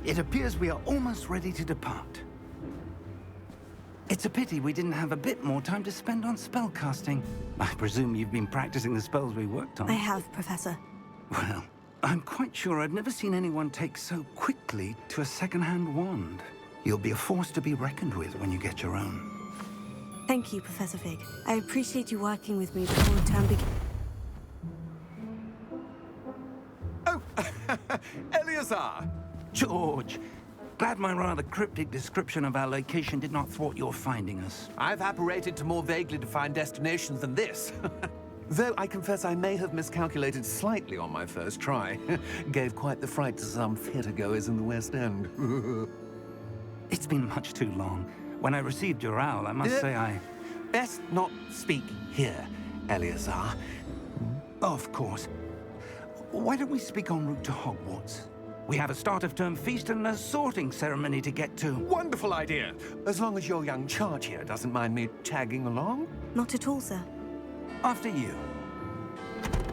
It appears we are almost ready to depart. It's a pity we didn't have a bit more time to spend on spellcasting. I presume you've been practicing the spells we worked on. I have, Professor. Well, I'm quite sure I've never seen anyone take so quickly to a second-hand wand. You'll be a force to be reckoned with when you get your own. Thank you, Professor Fig. I appreciate you working with me before the term begins. Oh, Eleazar! George, glad my rather cryptic description of our location did not thwart your finding us. I've apparated to more vaguely defined destinations than this. Though I confess I may have miscalculated slightly on my first try. Gave quite the fright to some theatergoers in the West End. It's been much too long. When I received your owl, I must say I... Best not speak here, Eleazar. Of course. Why don't we speak en route to Hogwarts? We have a start-of-term feast and a sorting ceremony to get to. Wonderful idea! As long as your young charge here doesn't mind me tagging along. Not at all, sir. After you.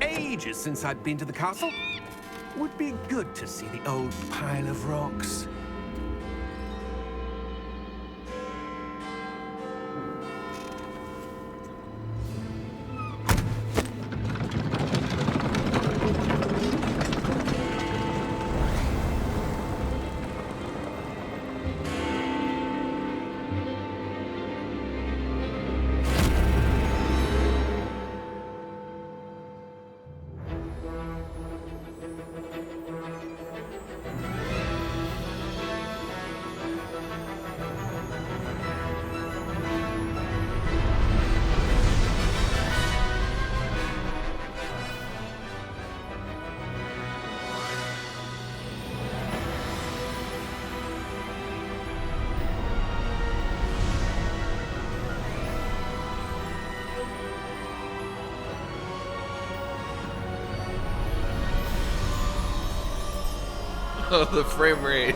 Ages since I'd been to the castle. Would be good to see the old pile of rocks. Oh, the frame rate.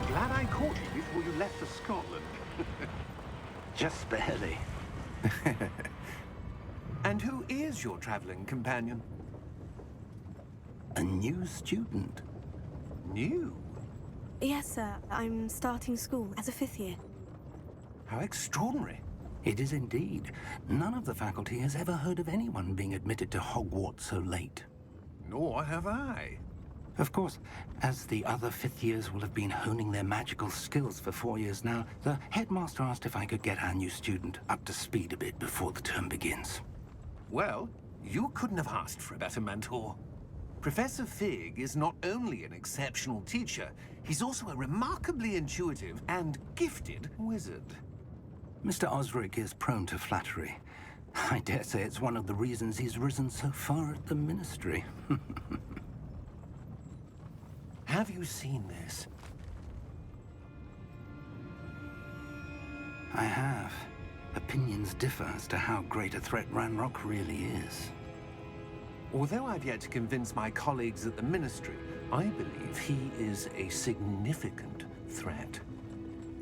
Glad I caught you before you left for Scotland. Just barely. And who is your traveling companion? A new student. New? Yes, sir. I'm starting school as a 5th year. How extraordinary. It is indeed. None of the faculty has ever heard of anyone being admitted to Hogwarts so late. Nor have I. Of course, as the other 5th years will have been honing their magical skills for 4 years now, the headmaster asked if I could get our new student up to speed a bit before the term begins. Well, you couldn't have asked for a better mentor. Professor Fig is not only an exceptional teacher, he's also a remarkably intuitive and gifted wizard. Mr. Osric is prone to flattery. I dare say it's one of the reasons he's risen so far at the Ministry. Have you seen this? I have. Opinions differ as to how great a threat Ranrock really is. Although I've yet to convince my colleagues at the Ministry, I believe he is a significant threat.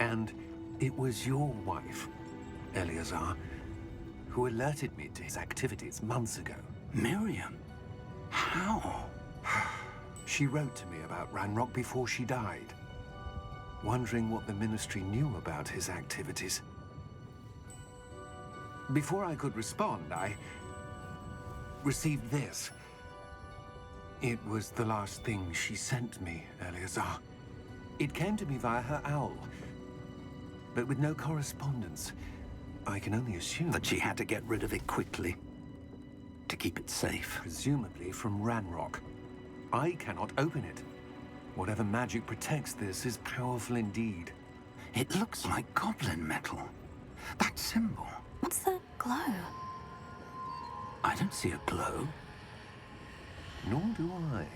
And it was your wife, Eleazar, who alerted me to his activities months ago. Miriam? How? She wrote to me about Ranrock before she died, wondering what the Ministry knew about his activities. Before I could respond, I received this. It was the last thing she sent me, Eleazar. It came to me via her owl, but with no correspondence. I can only assume That she had to get rid of it quickly, to keep it safe. presumably from Ranrock. I cannot open it. Whatever magic protects this is powerful indeed. It looks like goblin metal. That symbol. What's that glow? I don't see a glow. Nor do I.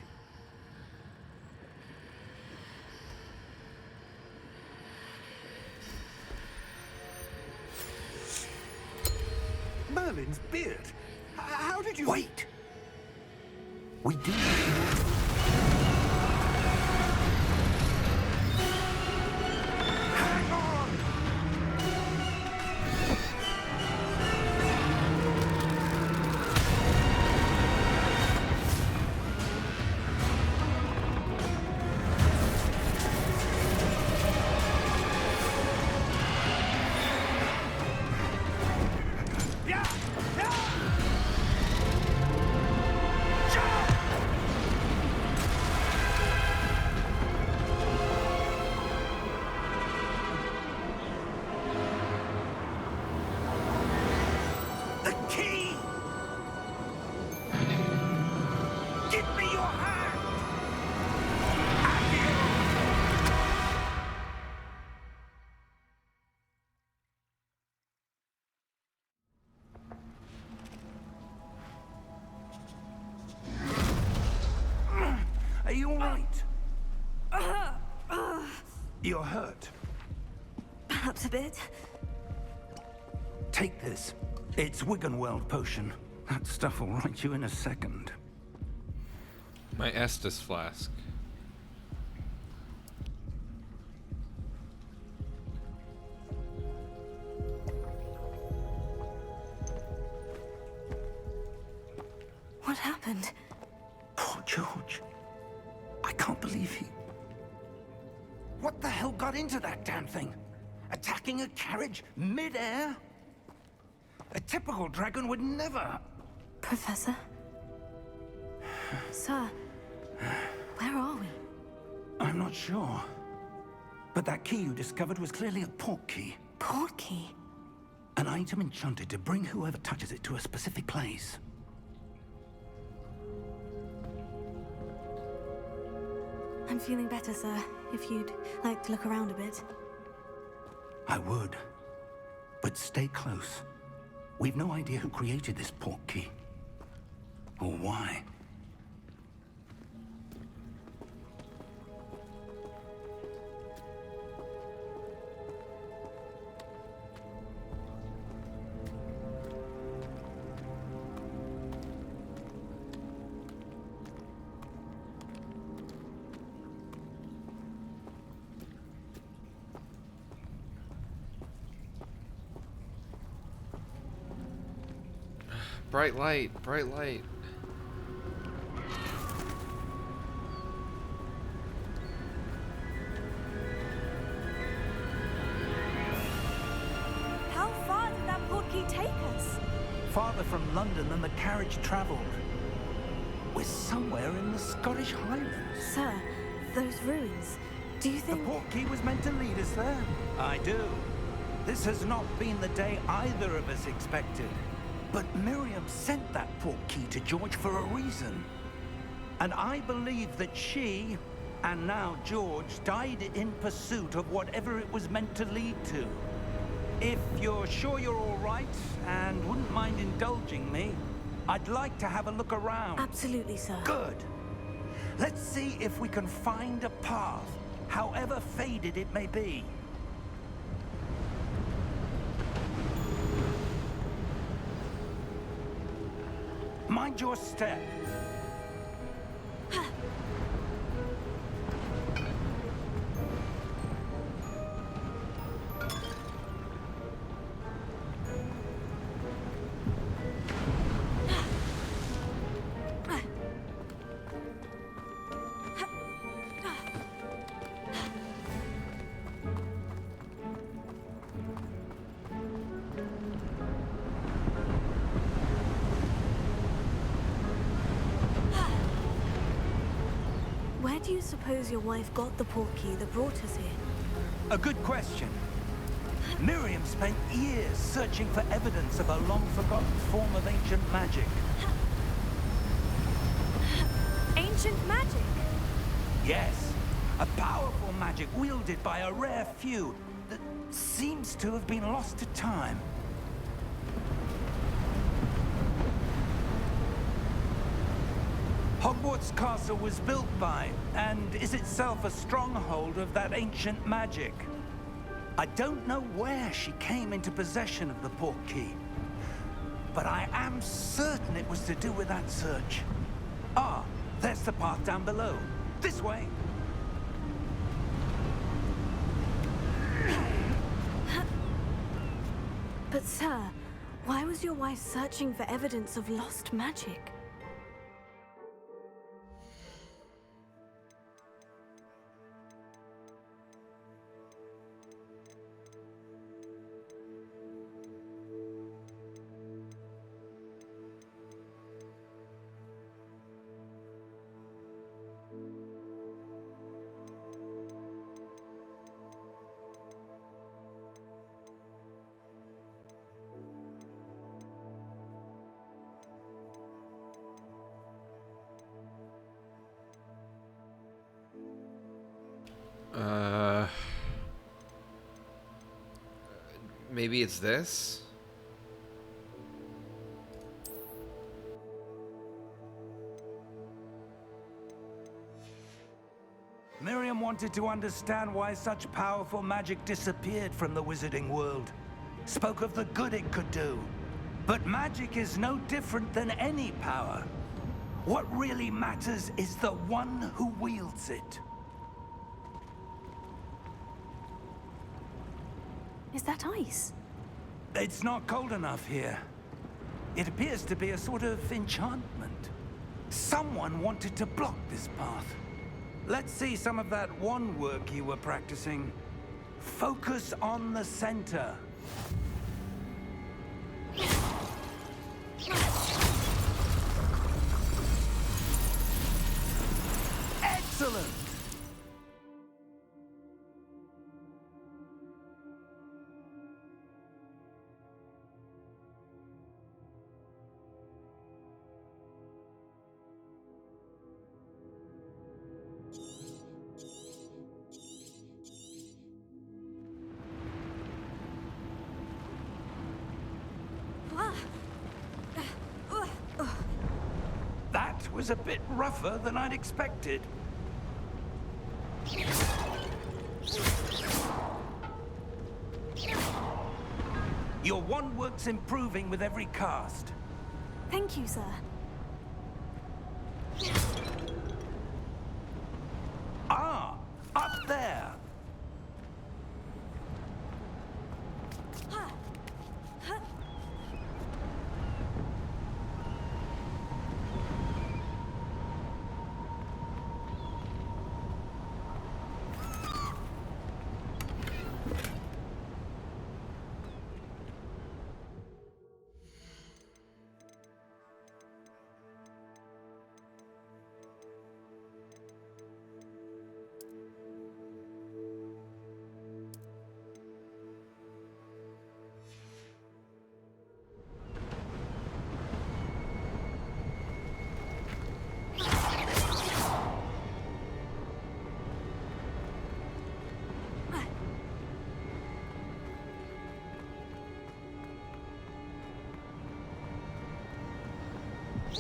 Merlin's beard. How did you... Wait! We do... Hang on! all right? You're hurt. Perhaps a bit. Take this. It's Wiggenweld potion. That stuff will right you in a second. My Estus flask. What happened? Poor George. I can't believe he... What the hell got into that damn thing? Attacking a carriage mid-air? A typical dragon would never... Professor? Sir, where are we? I'm not sure. But that key you discovered was clearly a port key. Port key? An item enchanted to bring whoever touches it to a specific place. I'm feeling better, sir. If you'd like to look around a bit. I would. But stay close. We've no idea who created this port key. Or why. Bright light, bright light. How far did that port key take us? Farther from London than the carriage traveled. We're somewhere in the Scottish Highlands. Sir, those ruins. Do you The think... port key was meant to lead us there. I do. This has not been the day either of us expected. But Miriam sent that port key to George for a reason. And I believe that she, and now George, died in pursuit of whatever it was meant to lead to. If you're sure you're all right, and wouldn't mind indulging me, I'd like to have a look around. Absolutely, sir. Good. Let's see if we can find a path, however faded it may be. Mind your step. Where do you suppose your wife got the port key that brought us here? A good question. Miriam spent years searching for evidence of a long-forgotten form of ancient magic. Ancient magic? Yes, a powerful magic wielded by a rare few that seems to have been lost to time. Hogwarts Castle was built by, and is itself a stronghold of that ancient magic. I don't know where she came into possession of the port key, but I am certain it was to do with that search. Ah, there's the path down below. This way. But sir, why was your wife searching for evidence of lost magic? Maybe it's this? wanted to understand why such powerful magic disappeared from the wizarding world. Spoke of the good it could do. But magic is no different than any power. What really matters is the one who wields it. Is that ice? It's not cold enough here. It appears to be a sort of enchantment. Someone wanted to block this path. Let's see some of that wand work you were practicing. Focus on the center. Excellent! That was a bit rougher than I'd expected. Your wand work's improving with every cast. Thank you, sir. Ah, up there.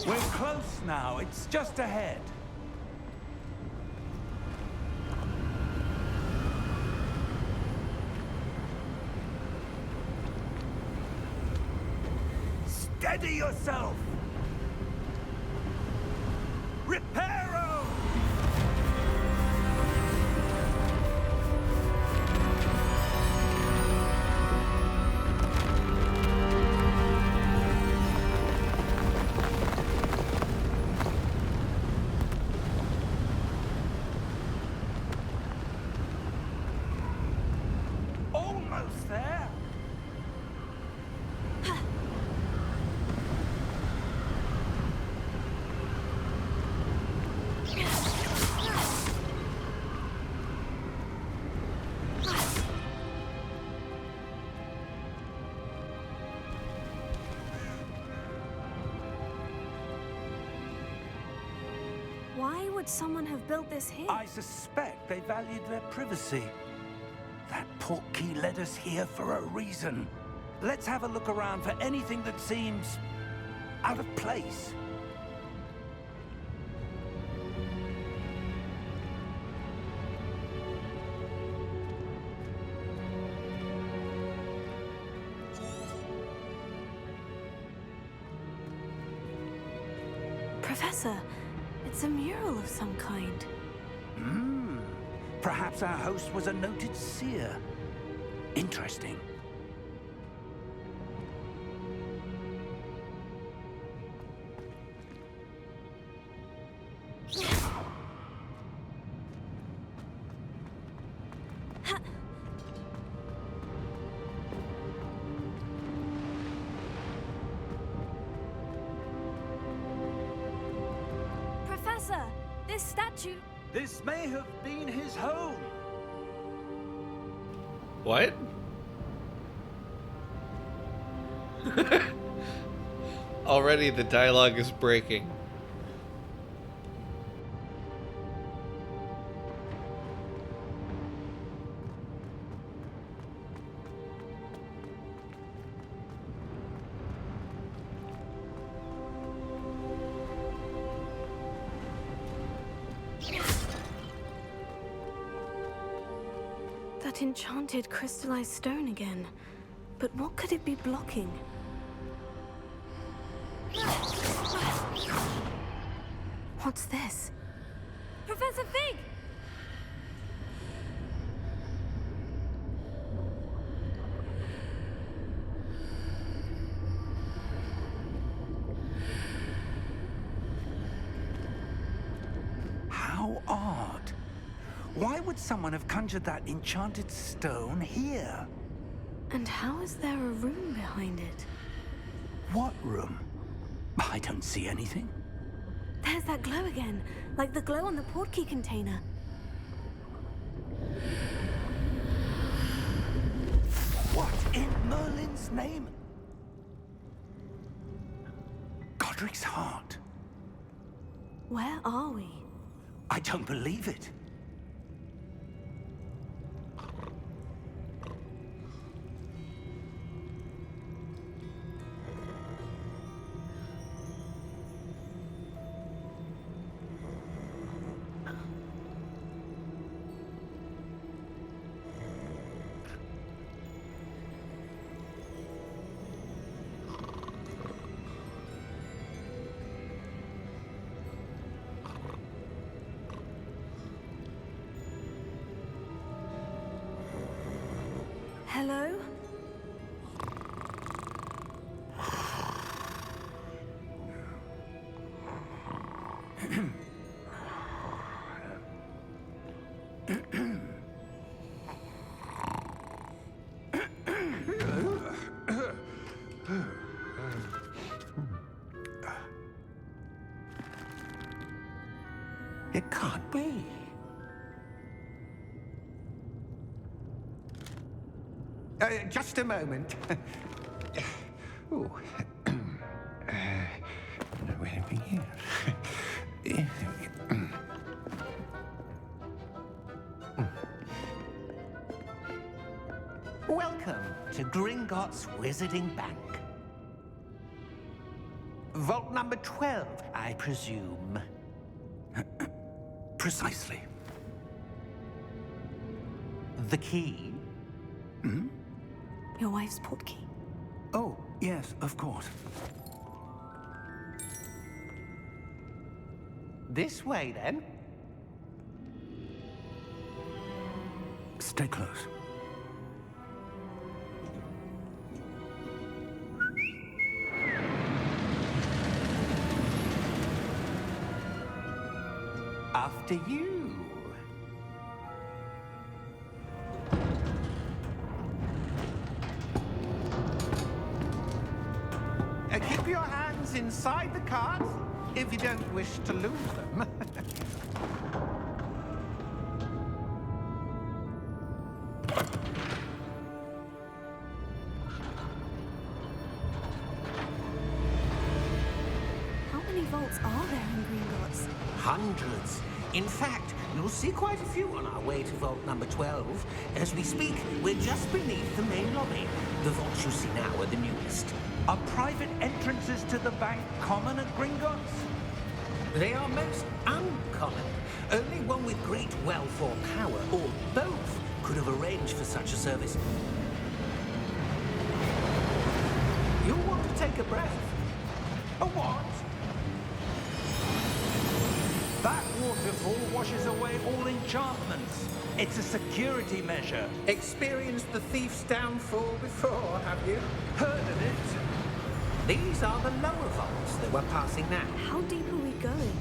We're close now. It's just ahead. Steady yourself! Reparo! Almost there. Why would someone have built this here? I suspect they valued their privacy. That portkey led us here for a reason. Let's have a look around for anything that seems out of place. Professor, it's a mural of some kind. Perhaps our host was a noted seer. Interesting. Professor, this statue... This may have been his home. What? Already the dialogue is breaking. that enchanted crystallized stone again. But what could it be blocking? What's this? Professor Fig! How odd. Why would someone have conjured that enchanted stone here? And how is there a room behind it? What room? I don't see anything. There's that glow again, like the glow on the portkey container. What in Merlin's name? Godric's heart. Where are we? I don't believe it. Hello? It can't be. Just a moment. Oh. Wait a minute. Welcome to Gringotts Wizarding Bank. Vault number 12, I presume. Precisely. The key? Your wife's portkey. Oh, yes, of course. This way, then. Stay close. After you. Keep your hands inside the cart if you don't wish to lose them. How many vaults are there in Gringotts? Hundreds. In fact, you'll see quite a few on our way to vault number 12. As we speak, we're just beneath the main lobby. The vaults you see now are the newest. Are private entrances to the bank common at Gringotts? They are most uncommon. Only one with great wealth or power, or both, could have arranged for such a service. You'll want to take a breath. A what? That waterfall washes away all enchantments. It's a security measure. Experienced the thief's downfall before, have you? Heard of it? These are the lower vaults that we're passing now. How deep are we going?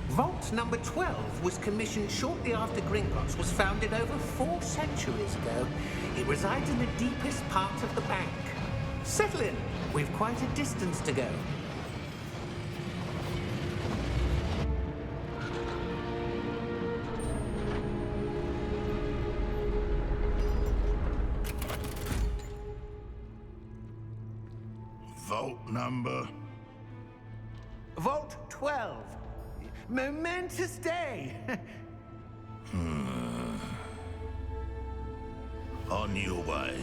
Vault number 12 was commissioned shortly after Gringotts was founded over 4 centuries ago. It resides in the deepest part of the bank. Settle in. We've quite a distance to go. Vault number? Vault 12. Momentous day. On your way.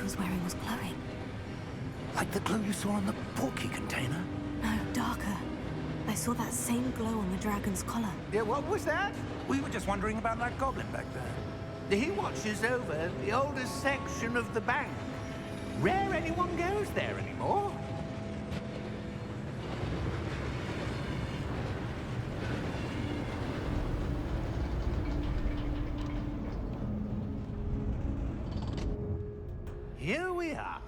was wearing was glowing. Like the glow you saw in the portkey container? No, darker. I saw that same glow on the dragon's collar. Yeah, what was that? We were just wondering about that goblin back there. He watches over the oldest section of the bank. Rare anyone goes there anymore. Here we are.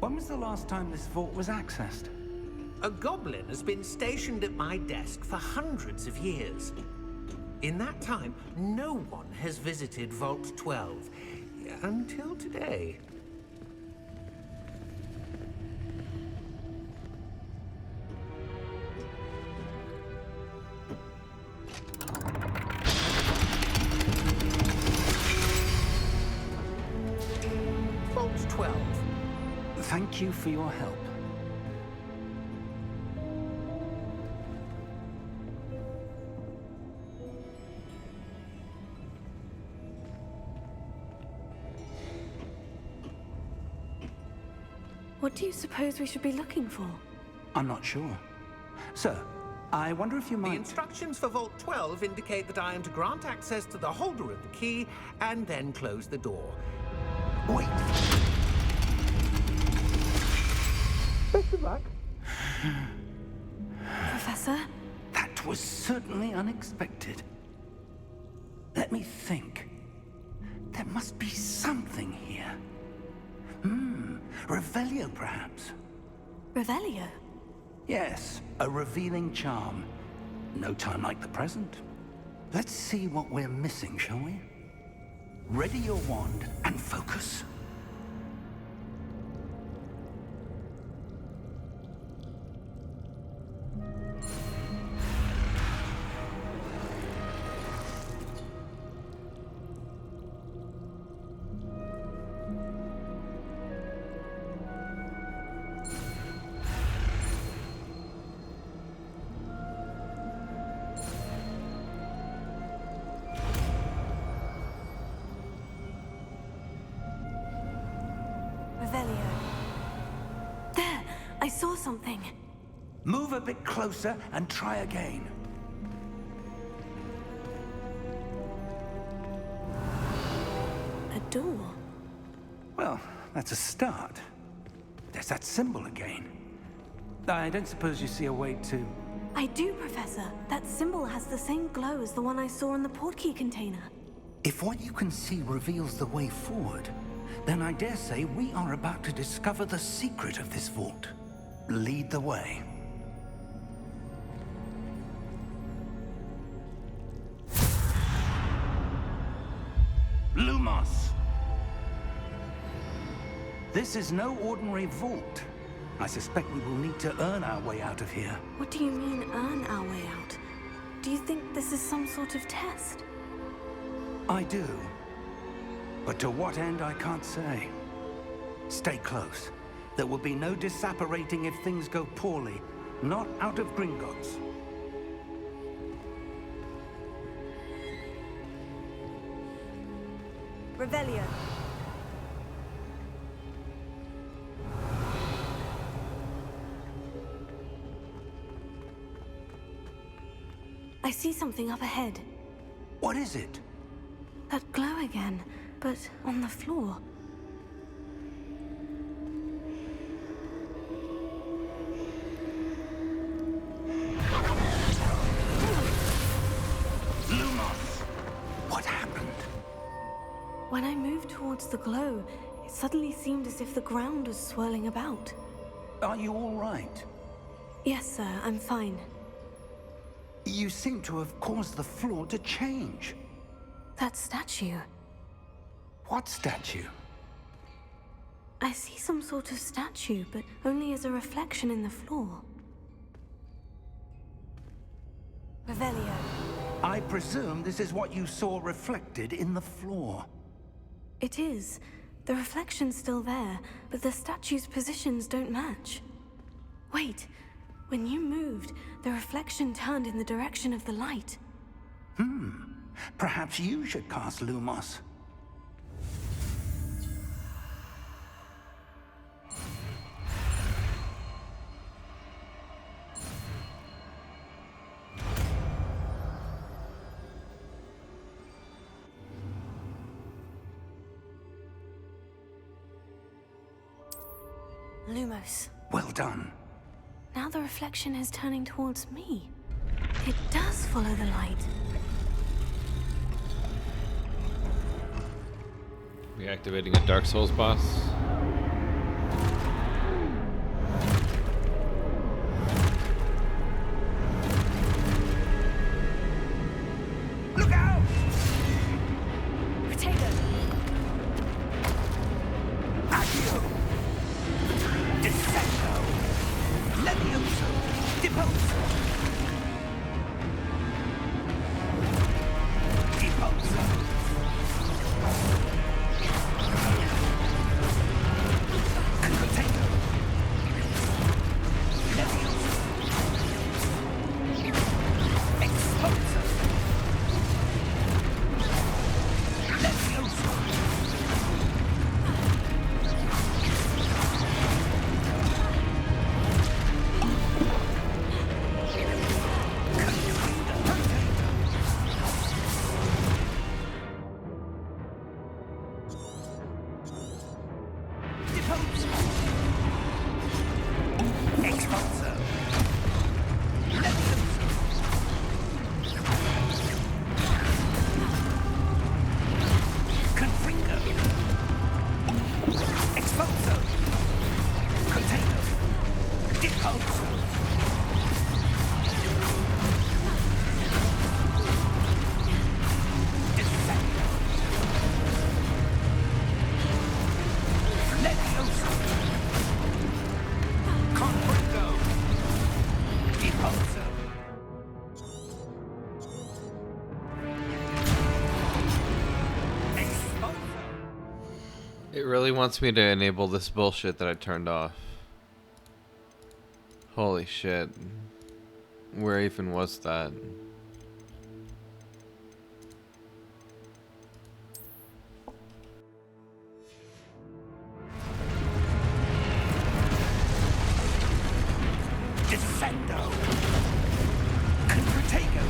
When was the last time this vault was accessed? A goblin has been stationed at my desk for hundreds of years. In that time, no one has visited Vault 12 until today. Vault 12. Thank you for your help. What do you suppose we should be looking for? I'm not sure. Sir, I wonder if you The might... instructions for Vault 12 indicate that I am to grant access to the holder of the key and then close the door. Wait! Best of luck. Professor? That was certainly unexpected. Let me think. There must be something here. Revelio, perhaps? Revelio? Yes, a revealing charm. No time like the present. Let's see what we're missing, shall we? Ready your wand and focus. Revelio. There! I saw something. Move a bit closer and try again. A door. Well, that's a start. There's that symbol again. I don't suppose you see a way to... I do, Professor. That symbol has the same glow as the one I saw in the portkey container. If what you can see reveals the way forward, then I dare say we are about to discover the secret of this vault. Lead the way. Lumos! This is no ordinary vault. I suspect we will need to earn our way out of here. What do you mean, earn our way out? Do you think this is some sort of test? I do. But to what end, I can't say. Stay close. There will be no disapparating if things go poorly. Not out of Gringotts. Revelio. I see something up ahead. What is it? That glow again, but on the floor. Lumos! What happened? When I moved towards the glow, it suddenly seemed as if the ground was swirling about. Are you all right? Yes, sir, I'm fine. You seem to have caused the floor to change. That statue. What statue? I see some sort of statue, but only as a reflection in the floor. Revelio. I presume this is what you saw reflected in the floor. It is. The reflection's still there, but the statue's positions don't match. Wait, When you moved, the reflection turned in the direction of the light. Perhaps you should cast Lumos. Lumos. Well done. Now the reflection is turning towards me. It does follow the light. Reactivating a Dark Souls boss. Look out! Potato! Accio! Descendo! Levioso! Deposo! Deposo! Potato! Levioso! Exposo! Levioso! It really wants me to enable this bullshit that I turned off. Holy shit. Where even was that? Descendo! Protego!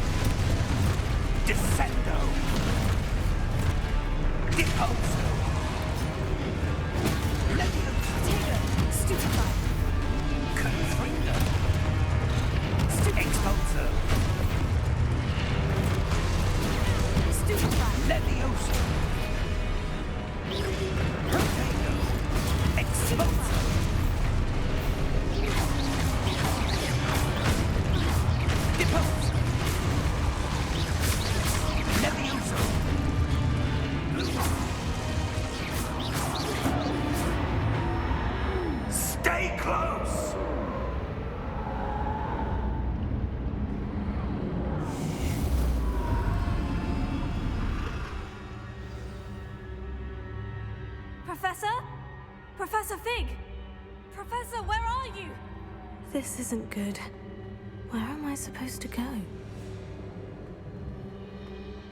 Descendo! Deposo! Potato! Stupefy! Confringo! Expulso! Stupefy! Levioso! Protego! Expulso! Deposo! Levioso! Stay close! Professor? Professor Fig! Professor, where are you? This isn't good. Where am I supposed to go?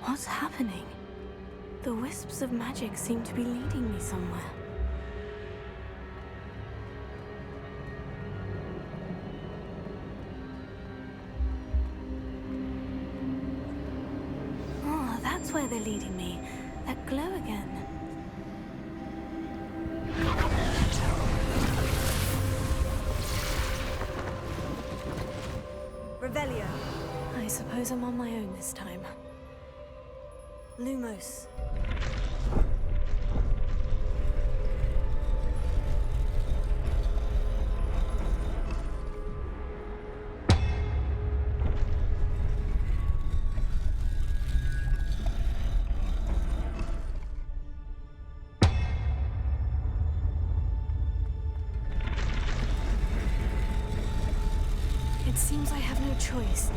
What's happening? The wisps of magic seem to be leading me somewhere. Oh, that's where they're leading me. That glow again. Revelio. I suppose I'm on my own this time. Lumos. It seems I have no choice.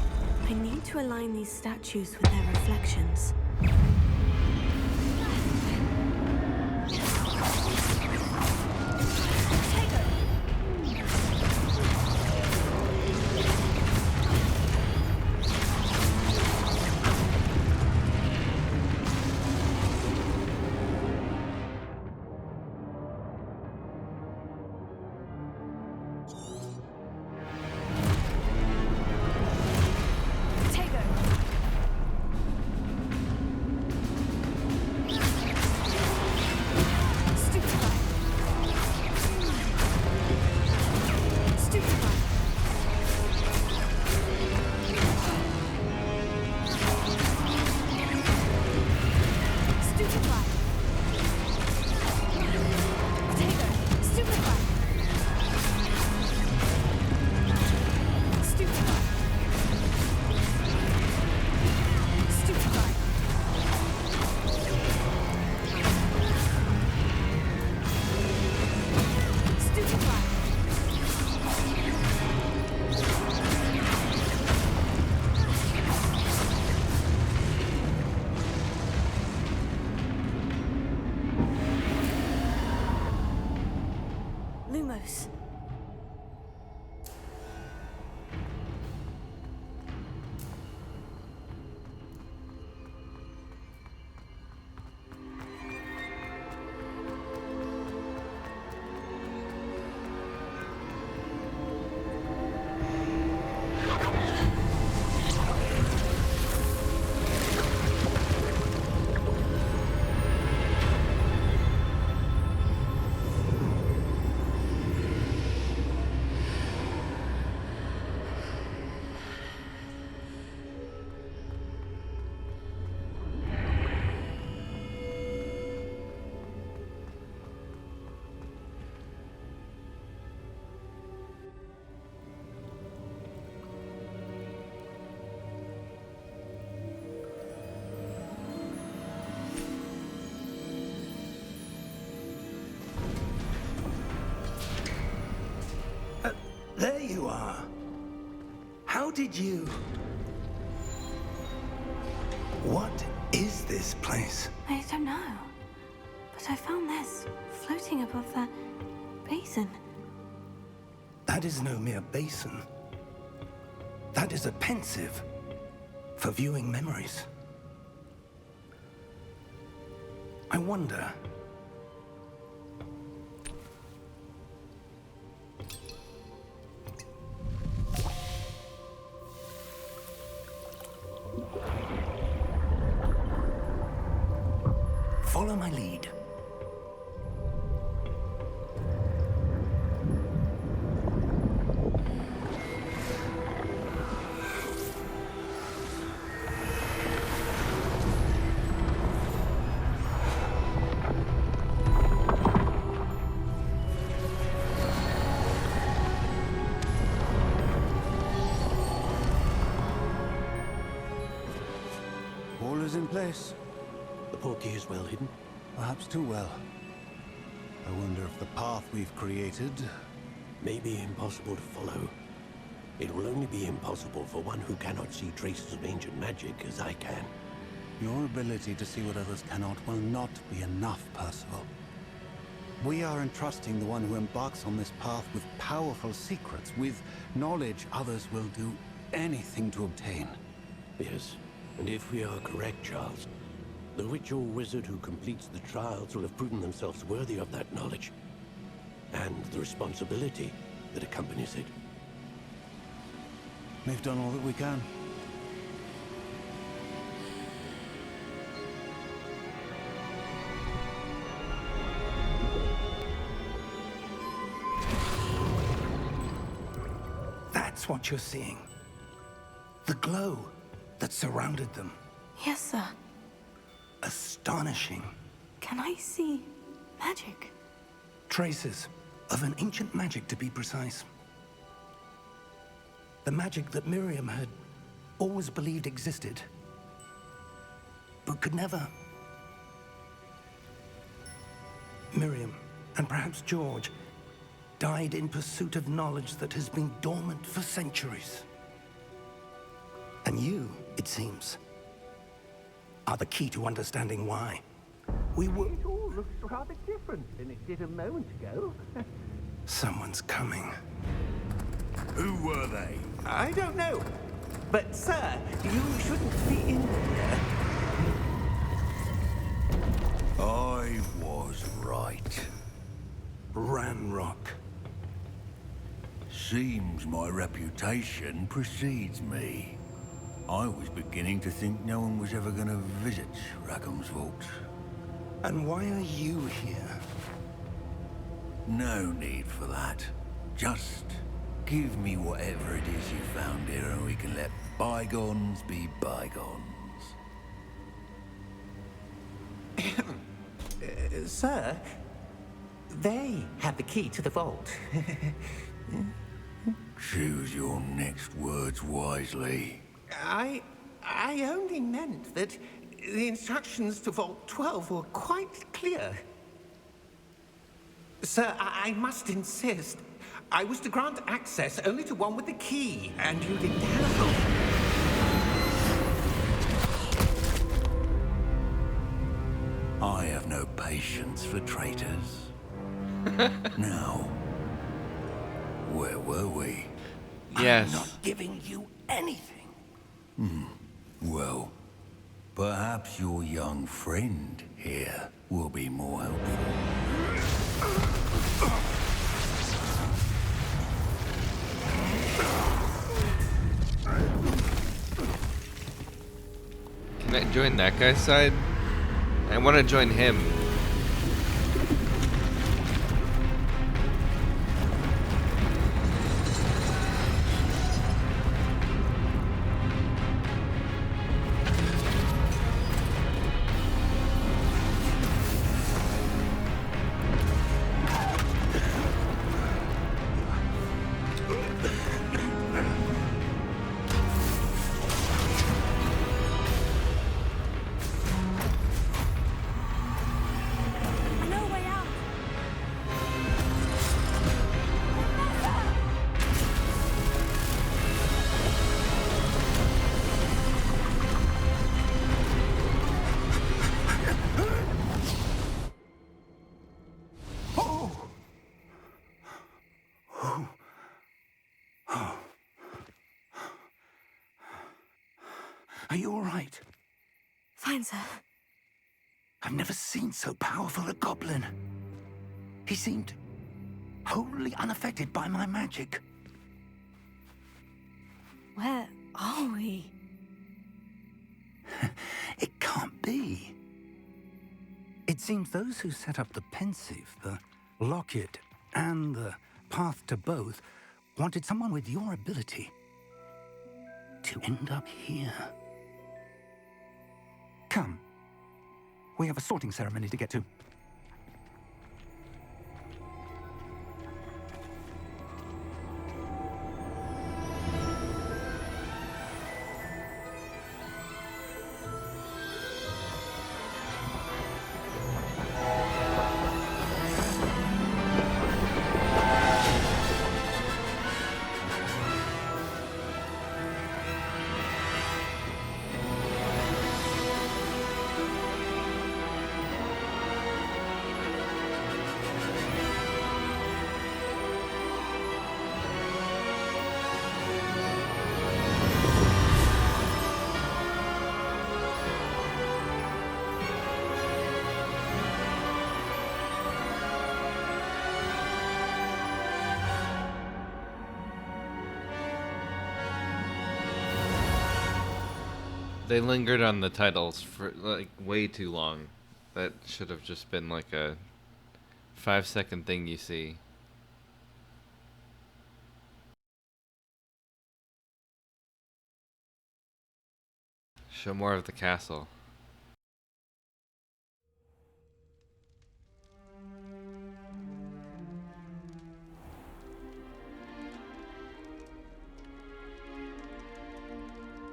I need to align these statues with their reflections. Almost. There you are. How did you... What is this place? I don't know. But I found this floating above that basin. That is no mere basin. That is a pensive for viewing memories. I wonder... Follow my lead. All is in place. The portkey is well hidden. Perhaps too well. I wonder if the path we've created... May be impossible to follow. It will only be impossible for one who cannot see traces of ancient magic as I can. Your ability to see what others cannot will not be enough, Percival. We are entrusting the one who embarks on this path with powerful secrets, with knowledge others will do anything to obtain. Yes, and if we are correct, Charles, the witch or wizard who completes the trials will have proven themselves worthy of that knowledge, and the responsibility that accompanies it. We've done all that we can. That's what you're seeing. The glow that surrounded them. Yes, sir. Astonishing. Can I see magic? Traces of an ancient magic, to be precise. The magic that Miriam had always believed existed, but could never. Miriam, and perhaps George, died in pursuit of knowledge that has been dormant for centuries. And you, it seems, are the key to understanding why. We were... It all looks rather different than it did a moment ago. Someone's coming. Who were they? I don't know. But, sir, you shouldn't be in here. I was right. Ranrock. Seems my reputation precedes me. I was beginning to think no one was ever going to visit Rackham's vault. And why are you here? No need for that. Just give me whatever it is you found here and we can let bygones be bygones. Sir, they have the key to the vault. Choose your next words wisely. I only meant that the instructions to Vault 12 were quite clear. Sir, I must insist. I was to grant access only to one with the key, and you didn't have them. I have no patience for traitors. Now, Where were we? Yes. I'm not giving you anything. Well, perhaps your young friend here will be more helpful. Can I join that guy's side? I want to join him. No way out. Are you all right? Fine, sir. I've never seen so powerful a goblin. He seemed wholly unaffected by my magic. Where are we? It can't be. It seems those who set up the pensive, the locket, and the path to both wanted someone with your ability to end up here. Come. We have a sorting ceremony to get to. They lingered on the titles for like way too long. That should have just been like a 5-second thing you see. Show more of the castle.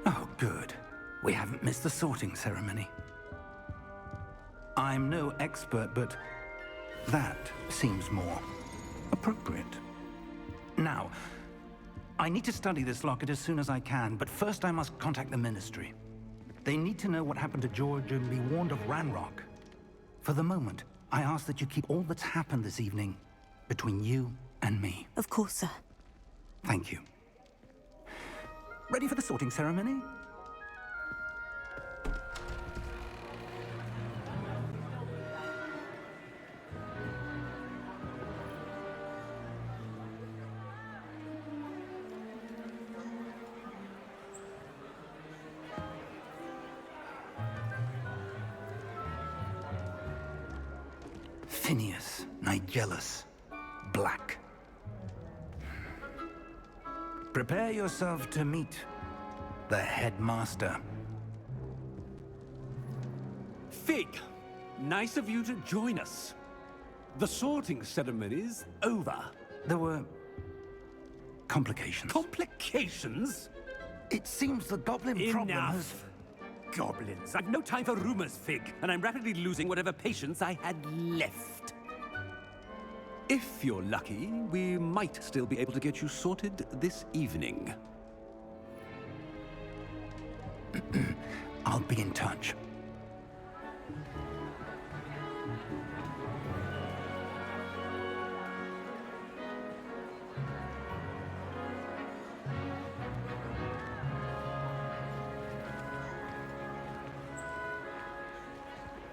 Oh, good. We haven't missed the sorting ceremony. I'm no expert, but that seems more appropriate. Now, I need to study this locket as soon as I can, but first I must contact the Ministry. They need to know what happened to George and be warned of Ranrock. For the moment, I ask that you keep all that's happened this evening between you and me. Of course, sir. Thank you. Ready for the sorting ceremony? Phineas, Nigellus, Black. Prepare yourself to meet the headmaster. Fig, nice of you to join us. The sorting ceremony's over. There were complications. Complications? It seems the goblin problem has... Enough. Goblins. I've no time for rumors, Fig, and I'm rapidly losing whatever patience I had left. If you're lucky, we might still be able to get you sorted this evening. I'll be in touch.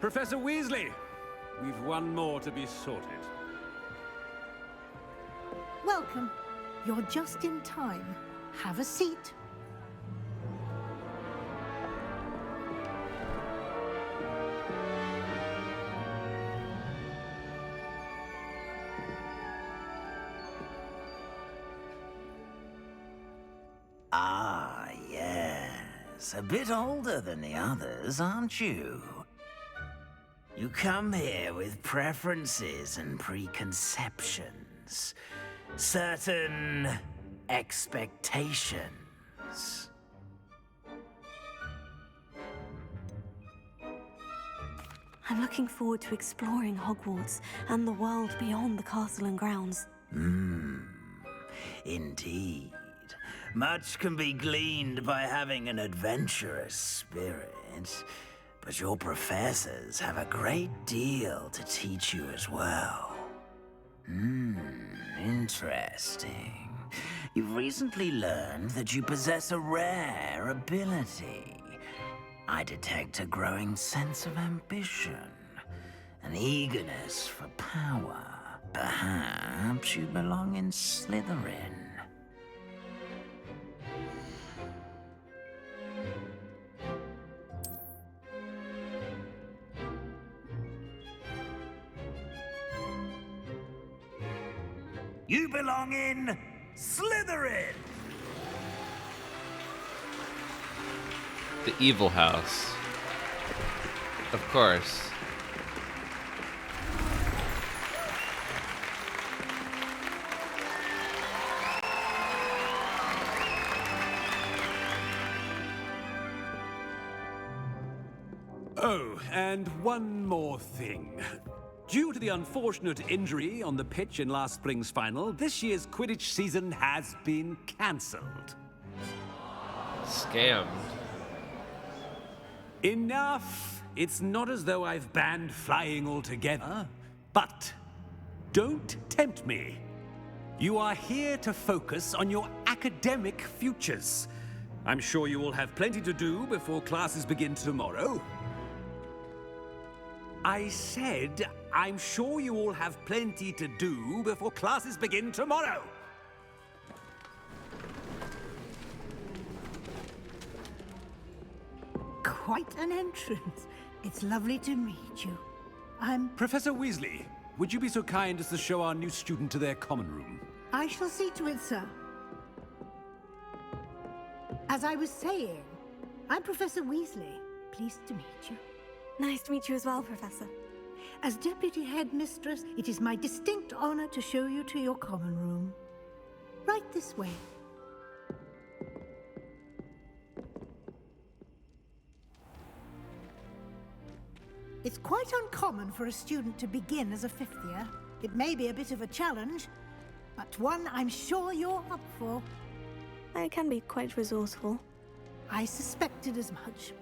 Professor Weasley, we've one more to be sorted. Welcome. You're just in time. Have a seat. Ah, yes. A bit older than the others, aren't you? You come here with preferences and preconceptions. Certain expectations. I'm looking forward to exploring Hogwarts and the world beyond the castle and grounds. Indeed. Much can be gleaned by having an adventurous spirit, but your professors have a great deal to teach you as well. Interesting. You've recently learned that you possess a rare ability. I detect a growing sense of ambition, an eagerness for power. Perhaps you belong in Slytherin. You belong in Slytherin! The evil house. Of course. Oh, and one more thing. Due to the unfortunate injury on the pitch in last spring's final, this year's Quidditch season has been cancelled. Scammed. Enough! It's not as though I've banned flying altogether, but don't tempt me. You are here to focus on your academic futures. I'm sure you will have plenty to do before classes begin tomorrow. I said, I'm sure you all have plenty to do before classes begin tomorrow. Quite an entrance. It's lovely to meet you. Professor Weasley, would you be so kind as to show our new student to their common room? I shall see to it, sir. As I was saying, I'm Professor Weasley. Pleased to meet you. Nice to meet you as well, Professor. As Deputy Headmistress, it is my distinct honor to show you to your common room. Right this way. It's quite uncommon for a student to begin as a fifth year. It may be a bit of a challenge, but one I'm sure you're up for. I can be quite resourceful. I suspected as much.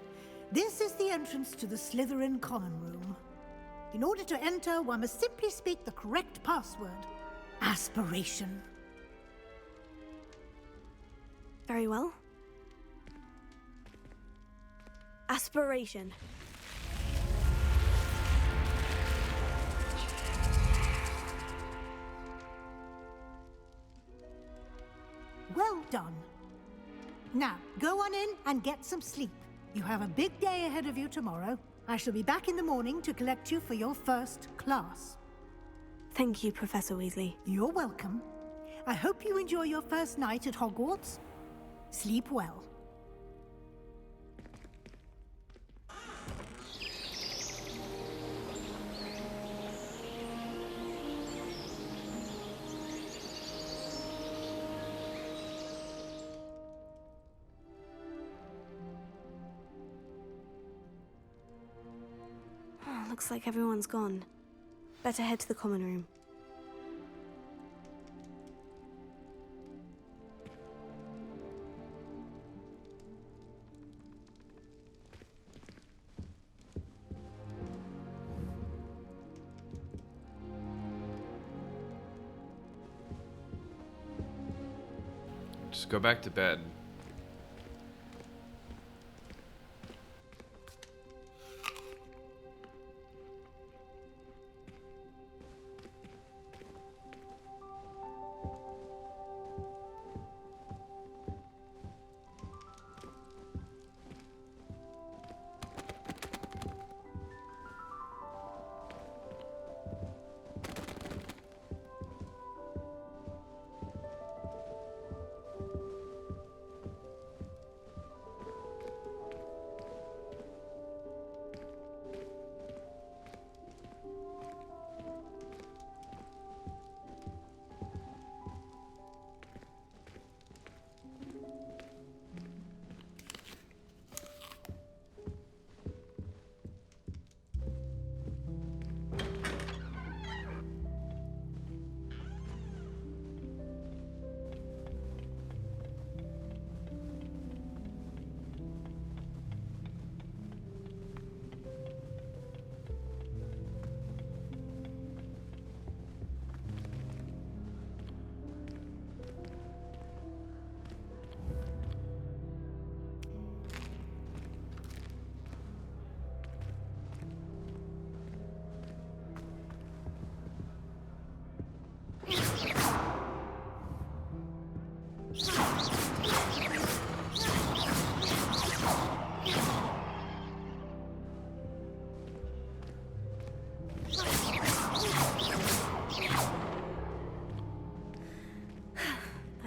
This is the entrance to the Slytherin common room. In order to enter, one must simply speak the correct password. Aspiration. Very well. Aspiration. Well done. Now, go on in and get some sleep. You have a big day ahead of you tomorrow. I shall be back in the morning to collect you for your first class. Thank you, Professor Weasley. You're welcome. I hope you enjoy your first night at Hogwarts. Sleep well. Looks like everyone's gone. Better head to the common room. Just go back to bed.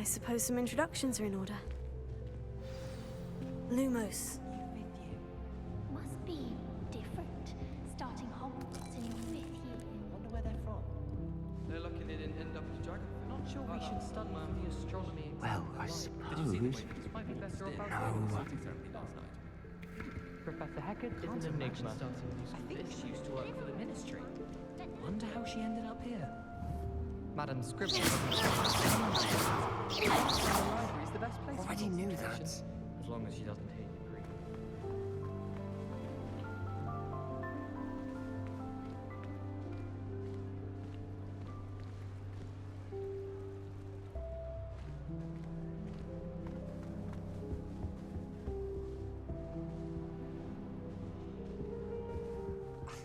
suppose some introductions are in order. Lumos. Must be different, starting Hogwarts in your 5th year. Wonder where they're from. They're lucky they didn't end up as dragon. Not sure we should study for the astronomy. Well, I suppose. No. Professor Heckert is an enigma. I think she used to work for the Ministry. Wonder how she ended up here. Madam Scribble. The library's the best place. Already knew that. As long as she doesn't hate the green.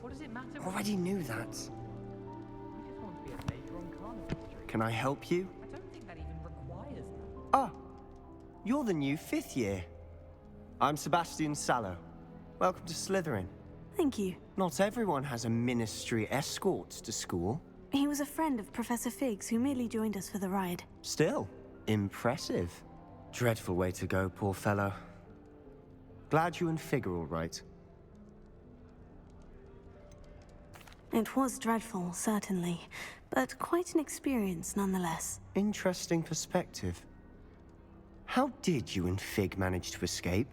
What does it matter? Already knew that. We just want to be a baker on Carnival Street. Can I help you? I don't think that even requires that. Ah, you're the new 5th year. I'm Sebastian Sallow. Welcome to Slytherin. Thank you. Not everyone has a ministry escort to school. He was a friend of Professor Fig's who merely joined us for the ride. Still, impressive. Dreadful way to go, poor fellow. Glad you and Fig are all right. It was dreadful, certainly, but quite an experience nonetheless. Interesting perspective. How did you and Fig manage to escape?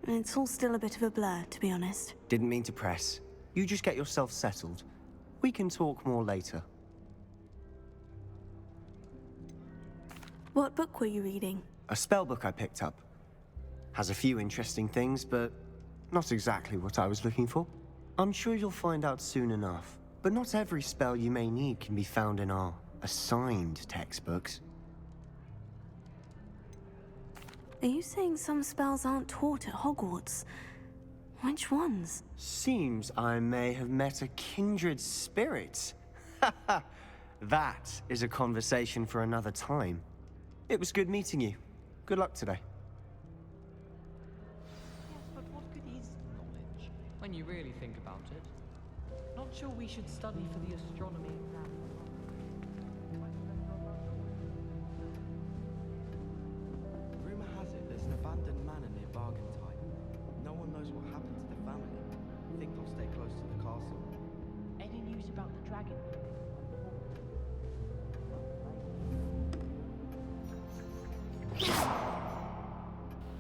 It's all still a bit of a blur, to be honest. Didn't mean to press. You just get yourself settled. We can talk more later. What book were you reading? A spell book I picked up. Has a few interesting things, but not exactly what I was looking for. I'm sure you'll find out soon enough. But not every spell you may need can be found in our assigned textbooks. Are you saying some spells aren't taught at Hogwarts? Which ones? Seems I may have met a kindred spirit. That is a conversation for another time. It was good meeting you. Good luck today. Yes, but what good is knowledge when you really think about it? Not sure we should study for the astronomy exam. Rumor has it there's an abandoned manor near Bargentine. No one knows what happened to the family. Think they'll stay close to the castle. Any news about the dragon?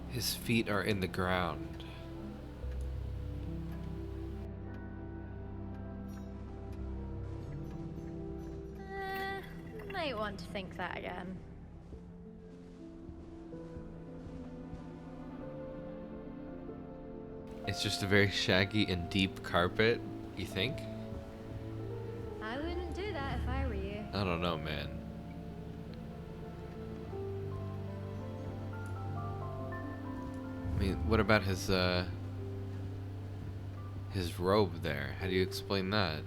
His feet are in the ground. Might want to think that again. It's just a very shaggy and deep carpet, you think? I wouldn't do that if I were you. I don't know, man. I mean, what about his robe there? How do you explain that?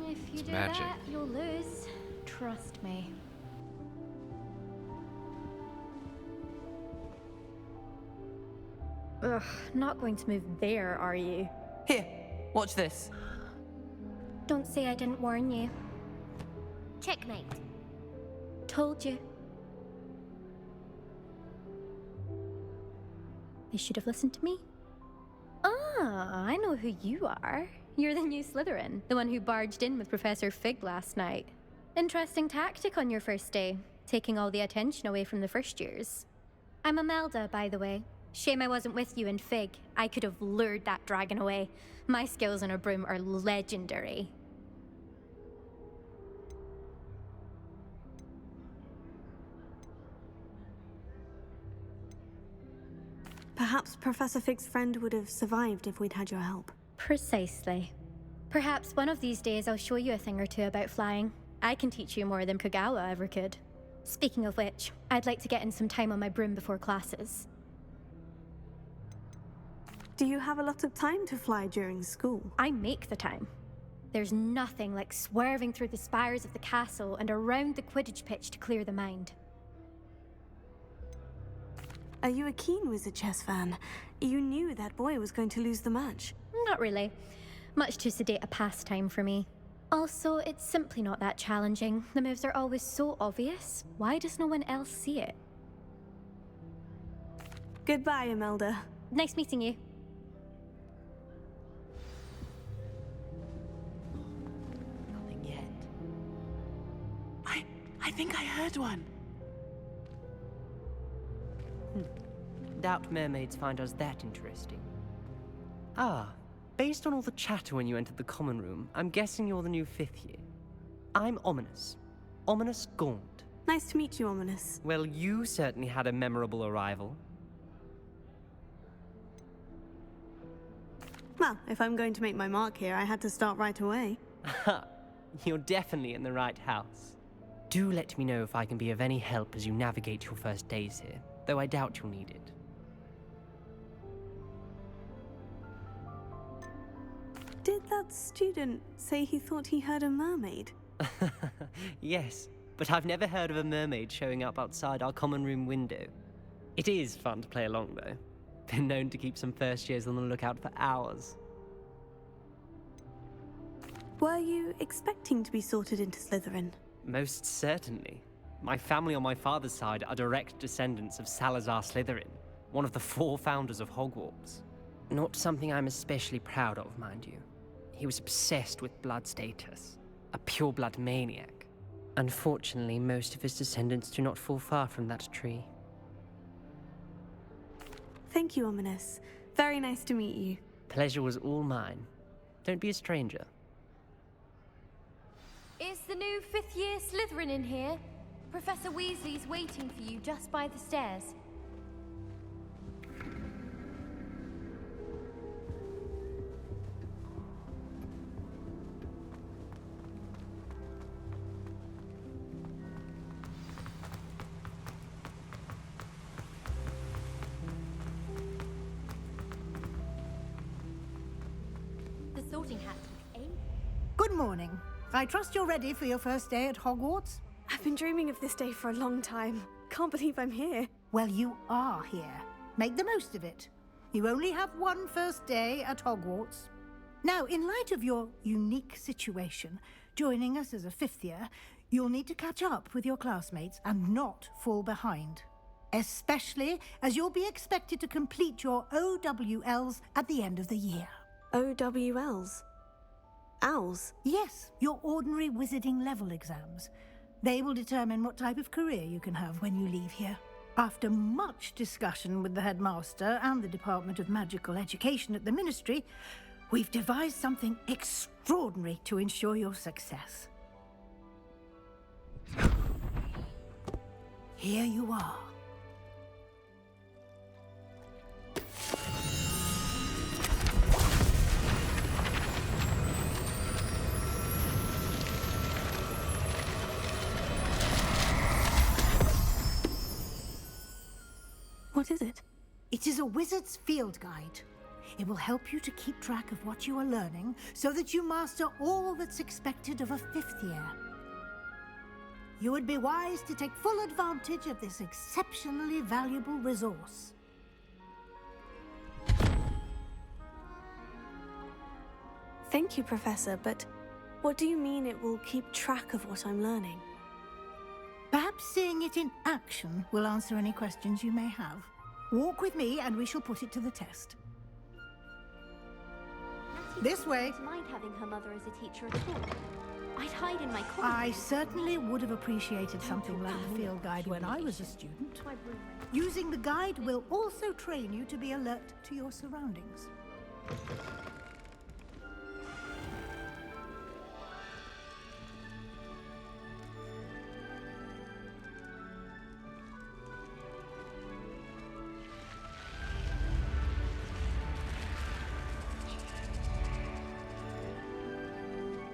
If you It's do magic. that, you'll lose. Trust me. Ugh, not going to move there, are you? Here, watch this. Don't say I didn't warn you. Checkmate. Told you. You should have listened to me. Ah, I know who you are. You're the new Slytherin, the one who barged in with Professor Fig last night. Interesting tactic on your first day, taking all the attention away from the first years. I'm Imelda, by the way. Shame I wasn't with you in Fig. I could have lured that dragon away. My skills on a broom are legendary. Perhaps Professor Fig's friend would have survived if we'd had your help. Precisely. Perhaps one of these days I'll show you a thing or two about flying. I can teach you more than Kagawa ever could. Speaking of which, I'd like to get in some time on my broom before classes. Do you have a lot of time to fly during school? I make the time. There's nothing like swerving through the spires of the castle and around the Quidditch pitch to clear the mind. Are you a keen Wizard chess fan? You knew that boy was going to lose the match. Not really. Much too sedate a pastime for me. Also, it's simply not that challenging. The moves are always so obvious. Why does no one else see it? Goodbye, Imelda. Nice meeting you. Nothing yet. I think I heard one. Doubt mermaids find us that interesting. Ah, based on all the chatter when you entered the common room, I'm guessing you're the new 5th year. I'm Ominous. Ominous Gaunt. Nice to meet you, Ominous. Well, you certainly had a memorable arrival. Well, if I'm going to make my mark here, I had to start right away. Ha! You're definitely in the right house. Do let me know if I can be of any help as you navigate your first days here, though I doubt you'll need it. Did that student say he thought he heard a mermaid? Yes, but I've never heard of a mermaid showing up outside our common room window. It is fun to play along, though. Been known to keep some first years on the lookout for hours. Were you expecting to be sorted into Slytherin? Most certainly. My family on my father's side are direct descendants of Salazar Slytherin, one of the 4 founders of Hogwarts. Not something I'm especially proud of, mind you. He was obsessed with blood status, a pure-blood maniac. Unfortunately, most of his descendants do not fall far from that tree. Thank you, Ominous. Very nice to meet you. Pleasure was all mine. Don't be a stranger. Is the new 5th year Slytherin in here? Professor Weasley's waiting for you just by the stairs. The sorting hat took ages. Good morning. I trust you're ready for your first day at Hogwarts? I've been dreaming of this day for a long time. Can't believe I'm here. Well, you are here. Make the most of it. You only have one first day at Hogwarts. Now, in light of your unique situation, joining us as a 5th year, you'll need to catch up with your classmates and not fall behind. Especially as you'll be expected to complete your OWLs at the end of the year. OWLs? Owls? Yes, your ordinary wizarding level exams. They will determine what type of career you can have when you leave here. After much discussion with the headmaster and the Department of Magical Education at the Ministry, we've devised something extraordinary to ensure your success. Here you are. What is it? It is a wizard's field guide. It will help you to keep track of what you are learning so that you master all that's expected of a 5th year. You would be wise to take full advantage of this exceptionally valuable resource. Thank you, Professor, but what do you mean it will keep track of what I'm learning? Perhaps seeing it in action will answer any questions you may have. Walk with me and we shall put it to the test. This way. Wouldn't mind having her mother as a teacher at all. I'd hide in my corner. I certainly would have appreciated something like the field guide when I was a student. Using the guide will also train you to be alert to your surroundings.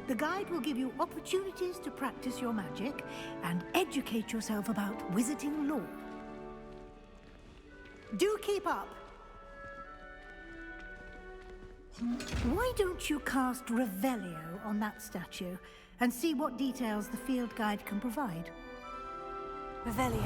The guide will give you opportunities to practice your magic and educate yourself about wizarding lore. Do keep up! Why don't you cast Revelio on that statue and see what details the field guide can provide? Revelio.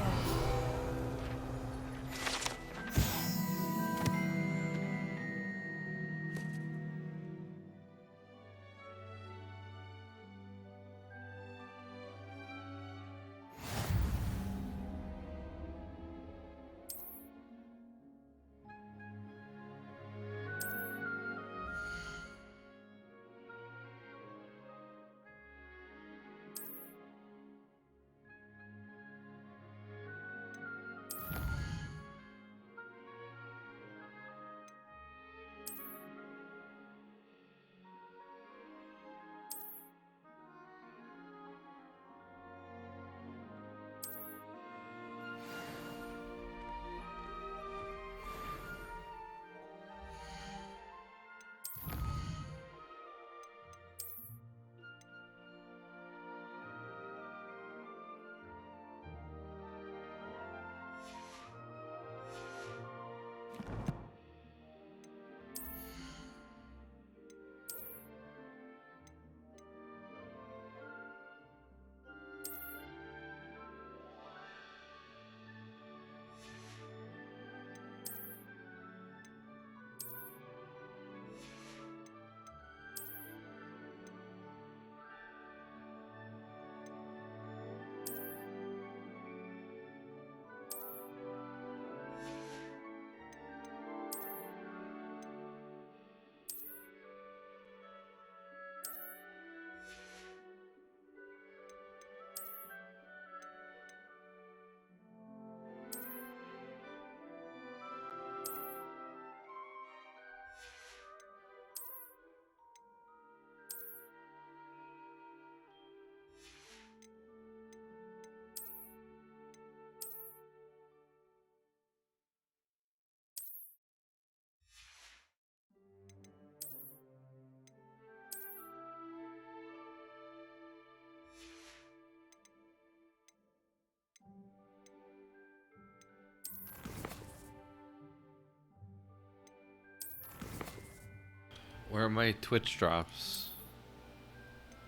Where are my Twitch drops?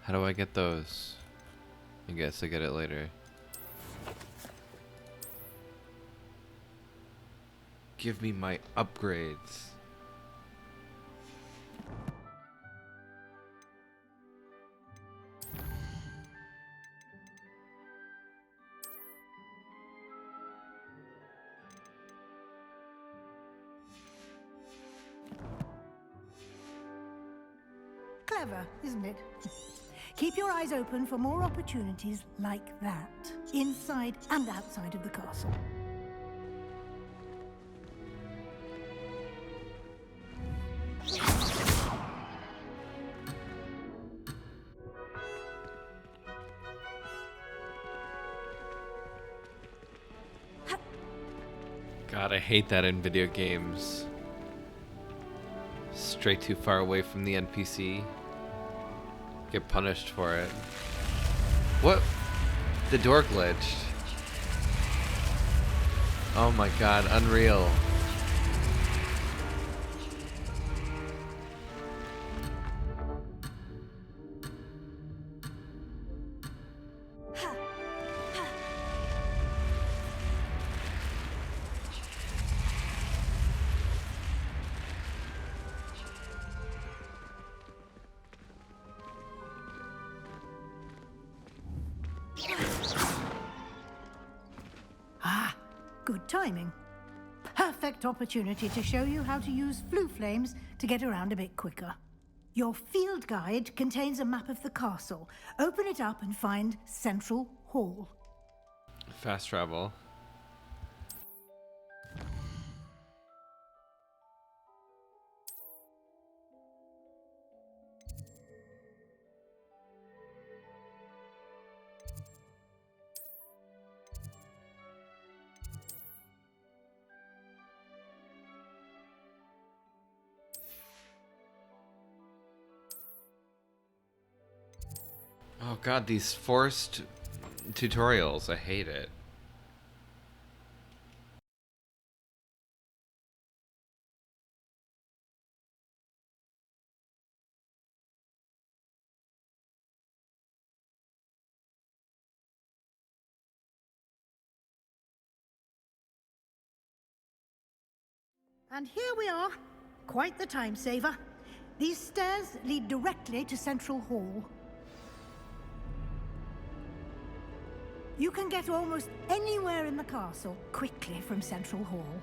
How do I get those? I guess I get it later. Give me my upgrades. Clever, isn't it? Keep your eyes open for more opportunities like that, inside and outside of the castle. God, I hate that in video games. Stray too far away from the NPC. Get punished for it. What? The door glitched. Oh my god, unreal. Ah, good timing. Perfect opportunity to show you how to use flue flames to get around a bit quicker. Your field guide contains a map of the castle. Open it up and find Central Hall. Fast travel. Oh god, these forced tutorials, I hate it. And here we are. Quite the time saver. These stairs lead directly to Central Hall. You can get almost anywhere in the castle quickly from Central Hall.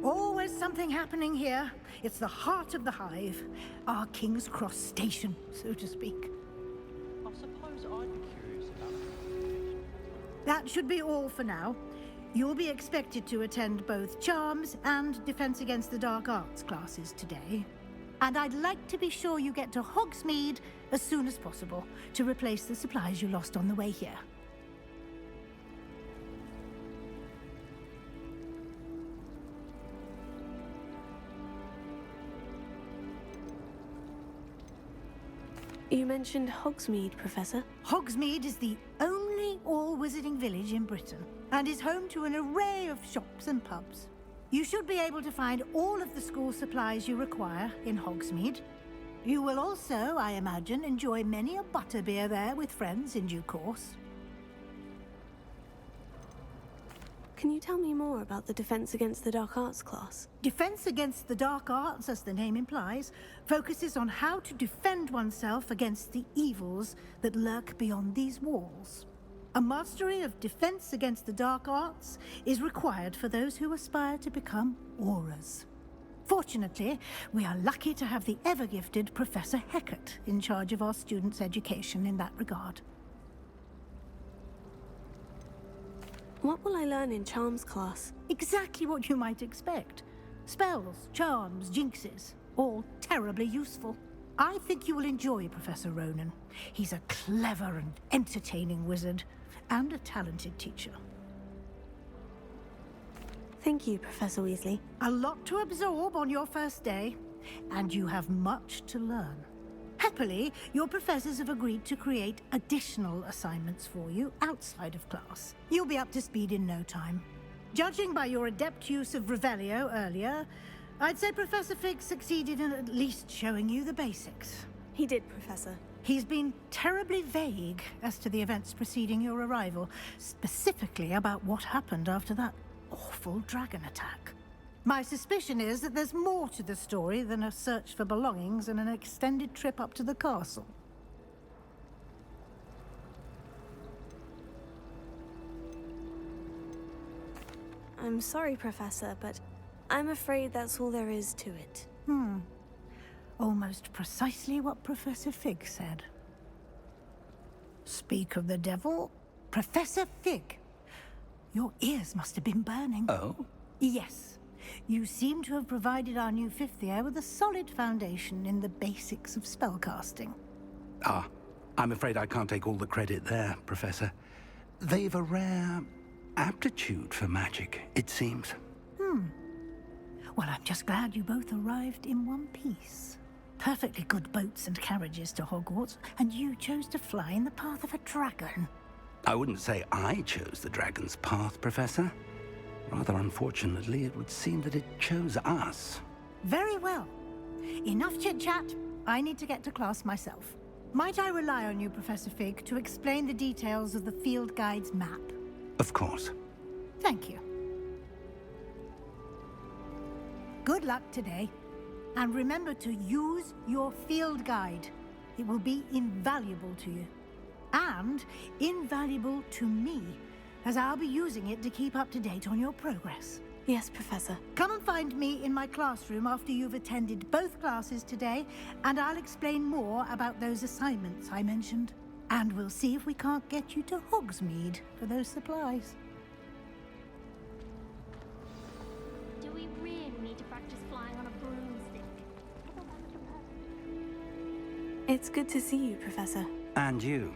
Always something happening here. It's the heart of the Hive. Our King's Cross station, so to speak. I suppose I'd be curious about That should be all for now. You'll be expected to attend both Charms and Defense Against the Dark Arts classes today. And I'd like to be sure you get to Hogsmeade as soon as possible to replace the supplies you lost on the way here. You mentioned Hogsmeade, Professor. Hogsmeade is the only all-wizarding village in Britain and is home to an array of shops and pubs. You should be able to find all of the school supplies you require in Hogsmeade. You will also, I imagine, enjoy many a butterbeer there with friends in due course. Can you tell me more about the Defense Against the Dark Arts class? Defense Against the Dark Arts, as the name implies, focuses on how to defend oneself against the evils that lurk beyond these walls. A mastery of Defense Against the Dark Arts is required for those who aspire to become Aurors. Fortunately, we are lucky to have the ever-gifted Professor Hecat in charge of our students' education in that regard. What will I learn in Charms class? Exactly what you might expect. Spells, charms, jinxes, all terribly useful. I think you will enjoy Professor Ronan. He's a clever and entertaining wizard, and a talented teacher. Thank you, Professor Weasley. A lot to absorb on your first day, and you have much to learn. Happily, your professors have agreed to create additional assignments for you outside of class. You'll be up to speed in no time. Judging by your adept use of Revelio earlier, I'd say Professor Fig succeeded in at least showing you the basics. He did, Professor. He's been terribly vague as to the events preceding your arrival, specifically about what happened after that awful dragon attack. My suspicion is that there's more to the story than a search for belongings and an extended trip up to the castle. I'm sorry, Professor, but I'm afraid that's all there is to it. Almost precisely what Professor Fig said. Speak of the devil, Professor Fig. Your ears must have been burning. Oh? Yes. You seem to have provided our new fifth year with a solid foundation in the basics of spellcasting. Ah, I'm afraid I can't take all the credit there, Professor. They've a rare aptitude for magic, it seems. Well, I'm just glad you both arrived in one piece. Perfectly good boats and carriages to Hogwarts, and you chose to fly in the path of a dragon. I wouldn't say I chose the dragon's path, Professor. Rather unfortunately, it would seem that it chose us. Very well. Enough chit-chat. I need to get to class myself. Might I rely on you, Professor Fig, to explain the details of the field guide's map? Of course. Thank you. Good luck today. And remember to use your field guide. It will be invaluable to you. And invaluable to me, as I'll be using it to keep up to date on your progress. Yes, Professor. Come and find me in my classroom after you've attended both classes today, and I'll explain more about those assignments I mentioned. And we'll see if we can't get you to Hogsmeade for those supplies. Do we really need to practice flying on a broomstick? It's good to see you, Professor. And you.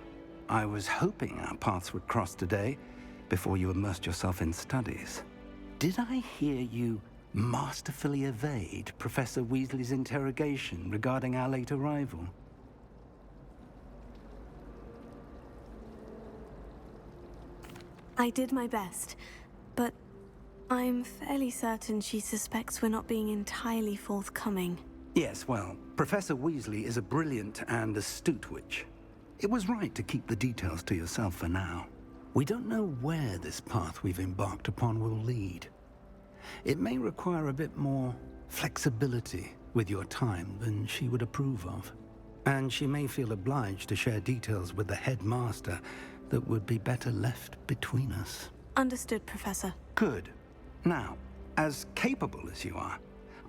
I was hoping our paths would cross today, before you immersed yourself in studies. Did I hear you masterfully evade Professor Weasley's interrogation regarding our late arrival? I did my best, but I'm fairly certain she suspects we're not being entirely forthcoming. Yes, well, Professor Weasley is a brilliant and astute witch. It was right to keep the details to yourself for now. We don't know where this path we've embarked upon will lead. It may require a bit more flexibility with your time than she would approve of. And she may feel obliged to share details with the headmaster that would be better left between us. Understood, Professor. Good. Now, as capable as you are,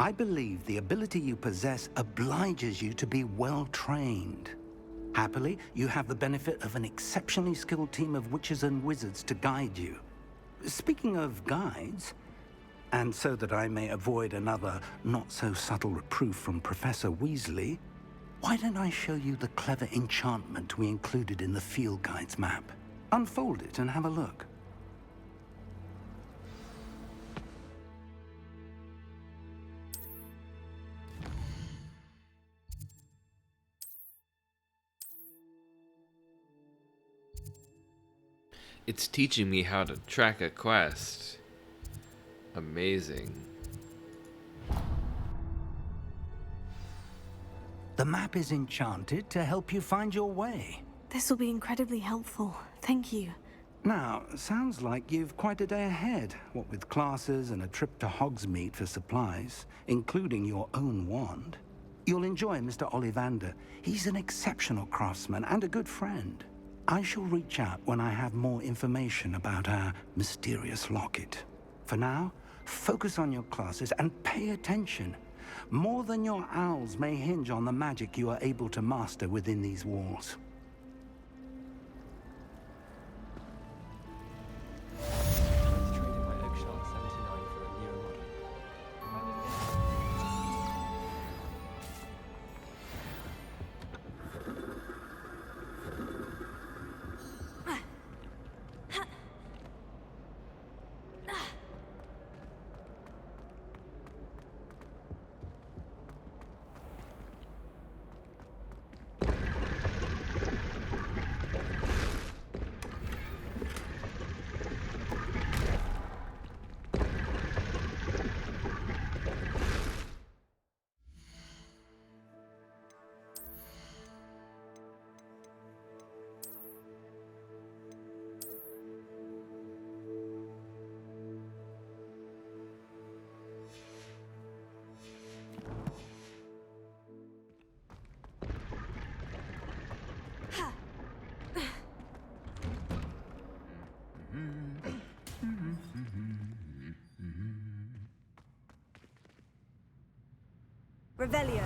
I believe the ability you possess obliges you to be well trained. Happily, you have the benefit of an exceptionally skilled team of witches and wizards to guide you. Speaking of guides, and so that I may avoid another not-so-subtle reproof from Professor Weasley, why don't I show you the clever enchantment we included in the field guide's map? Unfold it and have a look. It's teaching me how to track a quest. Amazing. The map is enchanted to help you find your way. This will be incredibly helpful. Thank you. Now, sounds like you've quite a day ahead, what with classes and a trip to Hogsmeade for supplies, including your own wand. You'll enjoy Mr. Ollivander. He's an exceptional craftsman and a good friend. I shall reach out when I have more information about our mysterious locket. For now, focus on your classes and pay attention. More than your owls may hinge on the magic you are able to master within these walls. Traded my Oakshot 79 for a newer model. Revelio.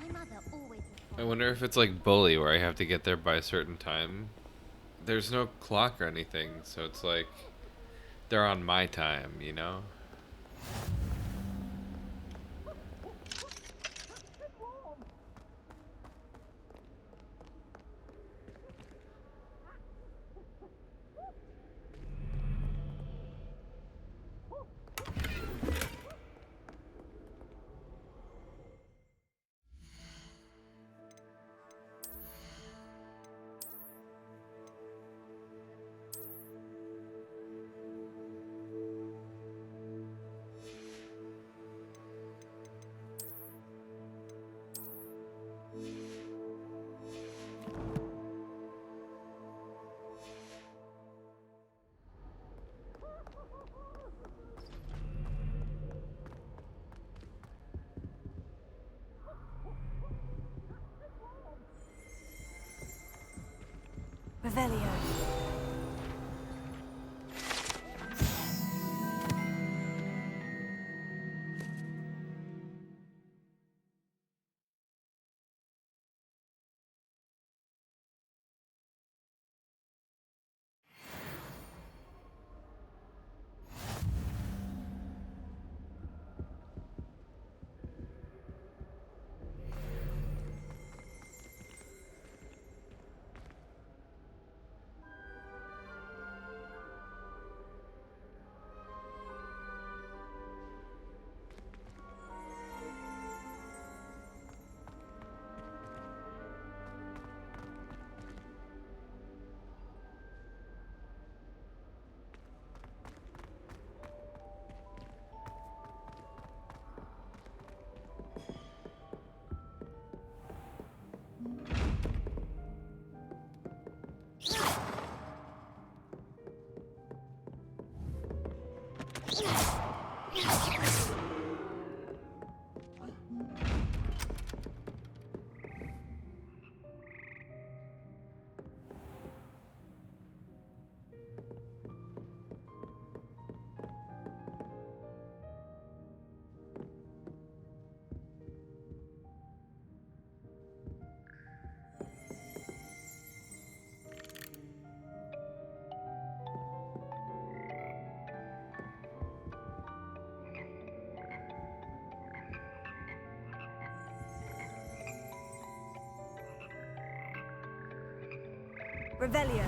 My mother always I wonder if it's like Bully, where I have to get there by a certain time. There's no clock or anything, so it's like they're on my time, you know? Revelio. Revelio.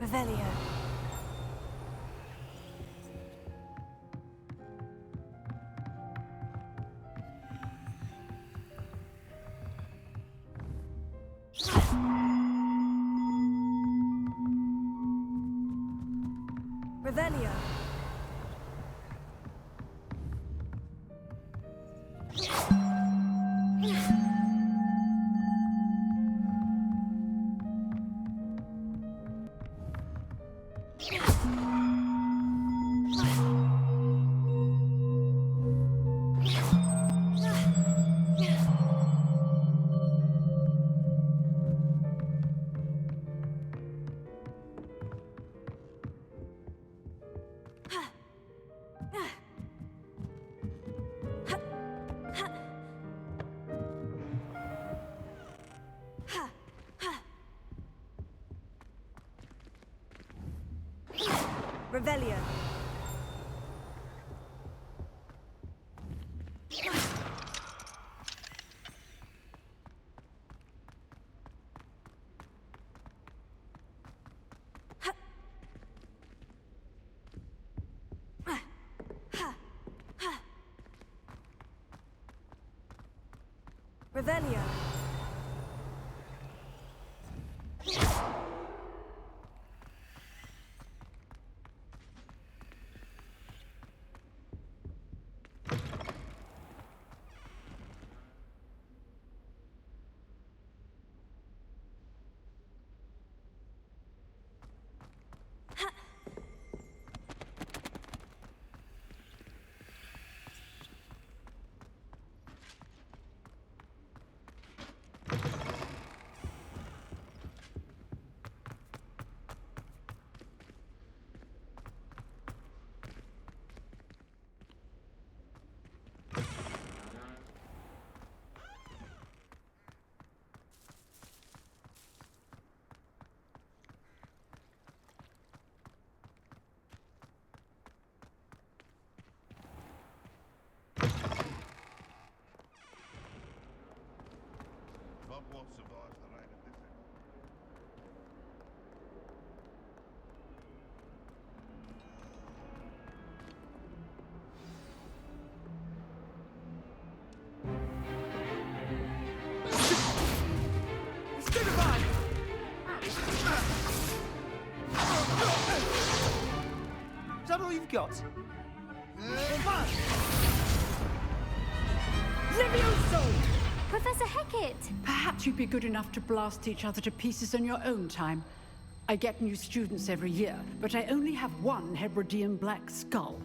Revelio. Revelio. Revelio. Revelio. Won't survive the rain of this. Is that all you've got? Levioso! Professor Hecat! Perhaps you'd be good enough to blast each other to pieces in your own time. I get new students every year, but I only have one Hebridean black skull.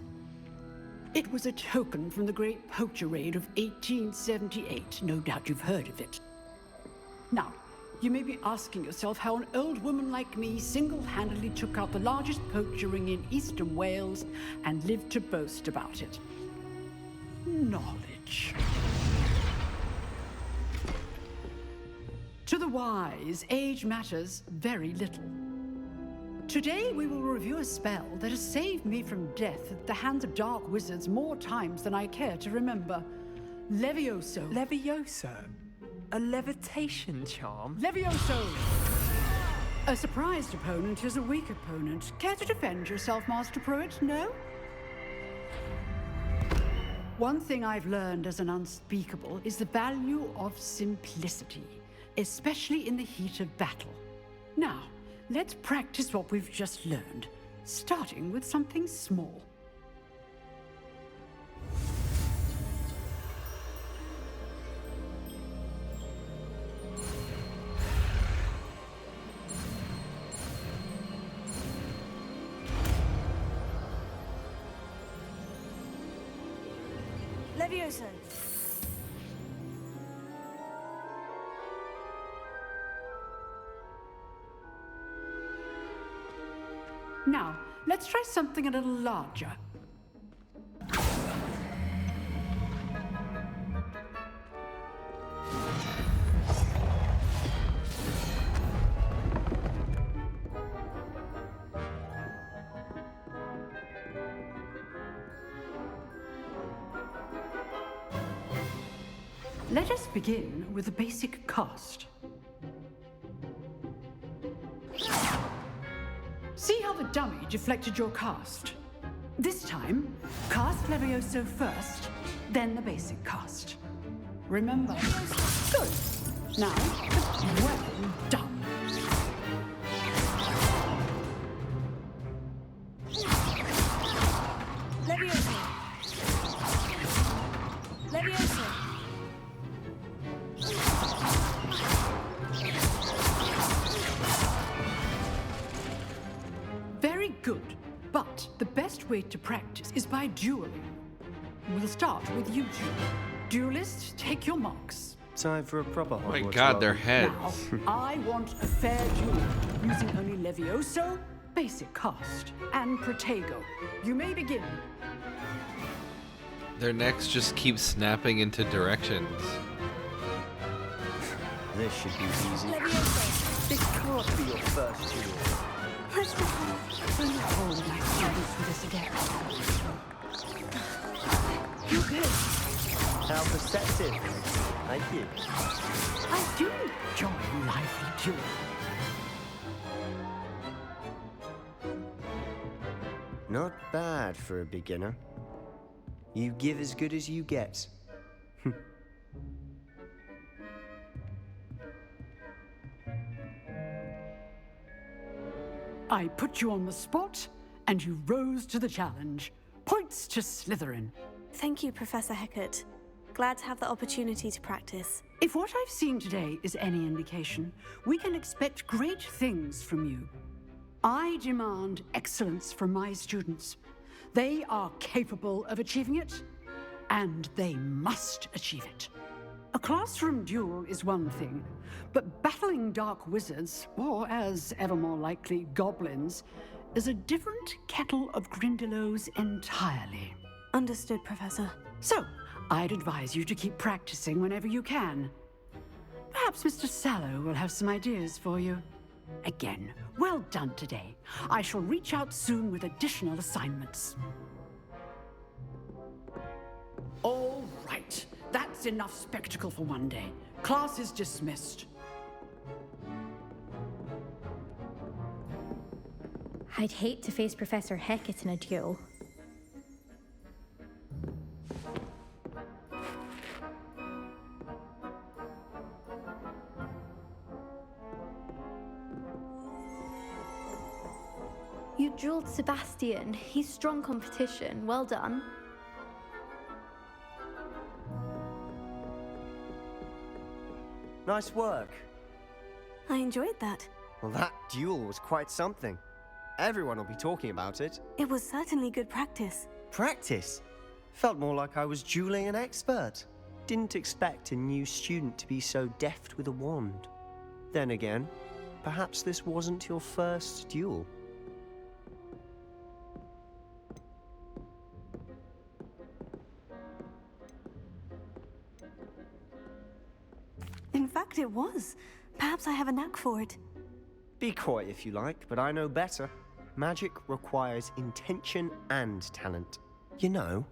It was a token from the Great Poacher Raid of 1878. No doubt you've heard of it. Now, you may be asking yourself how an old woman like me single-handedly took out the largest poacher ring in eastern Wales and lived to boast about it. Knowledge. To the wise, age matters very little. Today we will review a spell that has saved me from death at the hands of dark wizards more times than I care to remember. Levioso. Levioso? A levitation charm? Levioso! A surprised opponent is a weak opponent. Care to defend yourself, Master Pruitt? No? One thing I've learned as an unspeakable is the value of simplicity, especially in the heat of battle. Now, let's practice what we've just learned, starting with something small. Levioso. Now, let's try something a little larger. Let us begin with a basic cast. See how the dummy deflected your cast? This time, cast Levioso first, then the basic cast. Remember? Good. Now, well done. Levioso. Levioso. Very good. But the best way to practice is by dueling. We'll start with you two. Duelists, take your marks. Time for a proper Hogwarts. Oh my god, their Now, heads. I want a fair duel, using only Levioso, basic cast, and Protego. You may begin. Their necks just keep snapping into directions. This should be easy. This can't be your first duel. First of all, will you hold my students for this again? You're good. How perceptive. Thank you. I do enjoy lively duels. Not bad for a beginner. You give as good as you get. I put you on the spot, and you rose to the challenge. Points to Slytherin. Thank you, Professor Hecat. Glad to have the opportunity to practice. If what I've seen today is any indication, we can expect great things from you. I demand excellence from my students. They are capable of achieving it, and they must achieve it. A classroom duel is one thing, but battling dark wizards, or as ever more likely, goblins, is a different kettle of Grindylows entirely. Understood, Professor. So, I'd advise you to keep practicing whenever you can. Perhaps Mr. Sallow will have some ideas for you. Again, well done today. I shall reach out soon with additional assignments. All right. That's enough spectacle for one day. Class is dismissed. I'd hate to face Professor Hecat in a duel. You drilled Sebastian. He's strong competition. Well done. Nice work. I enjoyed that. Well, that duel was quite something. Everyone will be talking about it. It was certainly good practice. Practice? Felt more like I was dueling an expert. Didn't expect a new student to be so deft with a wand. Then again, perhaps this wasn't your first duel. In fact, it was. Perhaps I have a knack for it. Be coy if you like, but I know better. Magic requires intention and talent. You know,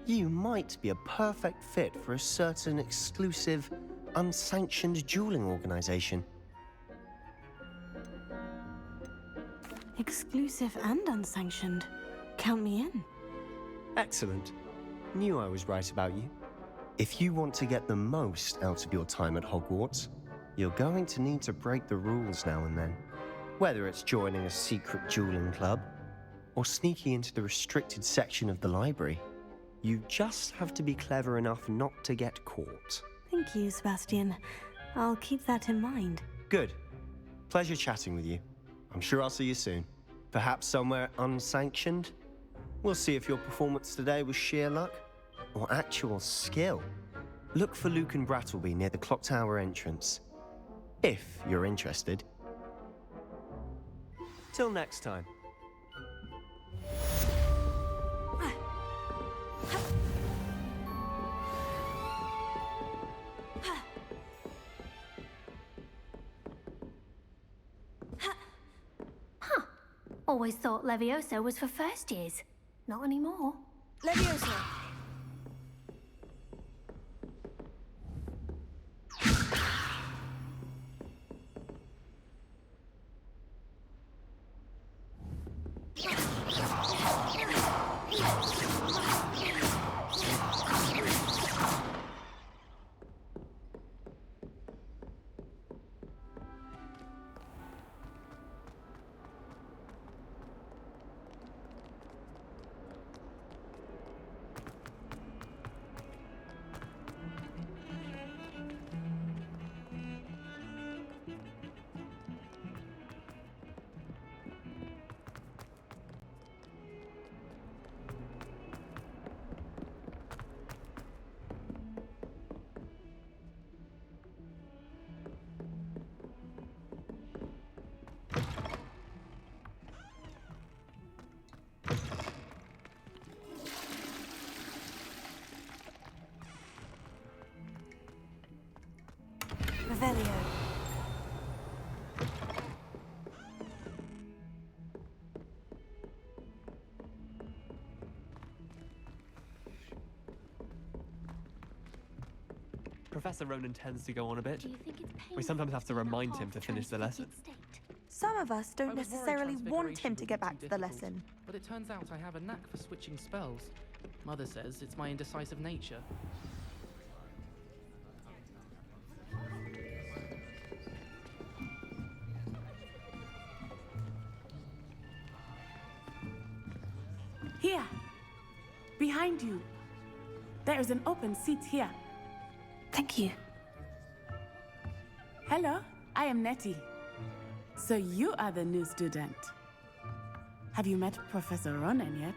you might be a perfect fit for a certain exclusive, unsanctioned dueling organization. Exclusive and unsanctioned. Count me in. Excellent. Knew I was right about you. If you want to get the most out of your time at Hogwarts, you're going to need to break the rules now and then. Whether it's joining a secret dueling club, or sneaking into the restricted section of the library, you just have to be clever enough not to get caught. Thank you, Sebastian. I'll keep that in mind. Good. Pleasure chatting with you. I'm sure I'll see you soon. Perhaps somewhere unsanctioned? We'll see if your performance today was sheer luck or actual skill. Look for Luke and Brattleby near the clock tower entrance. If you're interested. Till next time. Huh. Always thought Levioso was for first years. Not anymore. Levioso! Revelio. Professor Ronan tends to go on a bit. Do you think it's We sometimes have to remind him to finish the lesson. Some of us don't I was worried necessarily want Transfiguration him to would get be back too to the difficult, lesson. But it turns out I have a knack for switching spells. Mother says it's my indecisive nature. Here. Behind you. There is an open seat here. Thank you. Hello, I am Nettie. So you are the new student. Have you met Professor Ronan yet?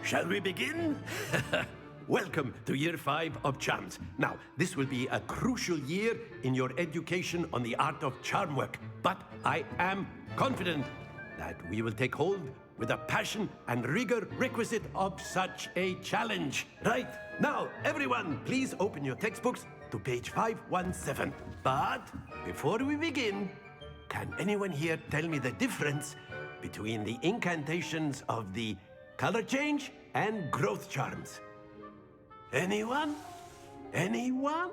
Shall we begin? Welcome to Year 5 of Charms. Now, this will be a crucial year in your education on the art of charm work, but I am confident that we will take hold with the passion and rigor requisite of such a challenge. Right, now, everyone, please open your textbooks to page 517. But before we begin, can anyone here tell me the difference between the incantations of the color change and growth charms? Anyone? Anyone?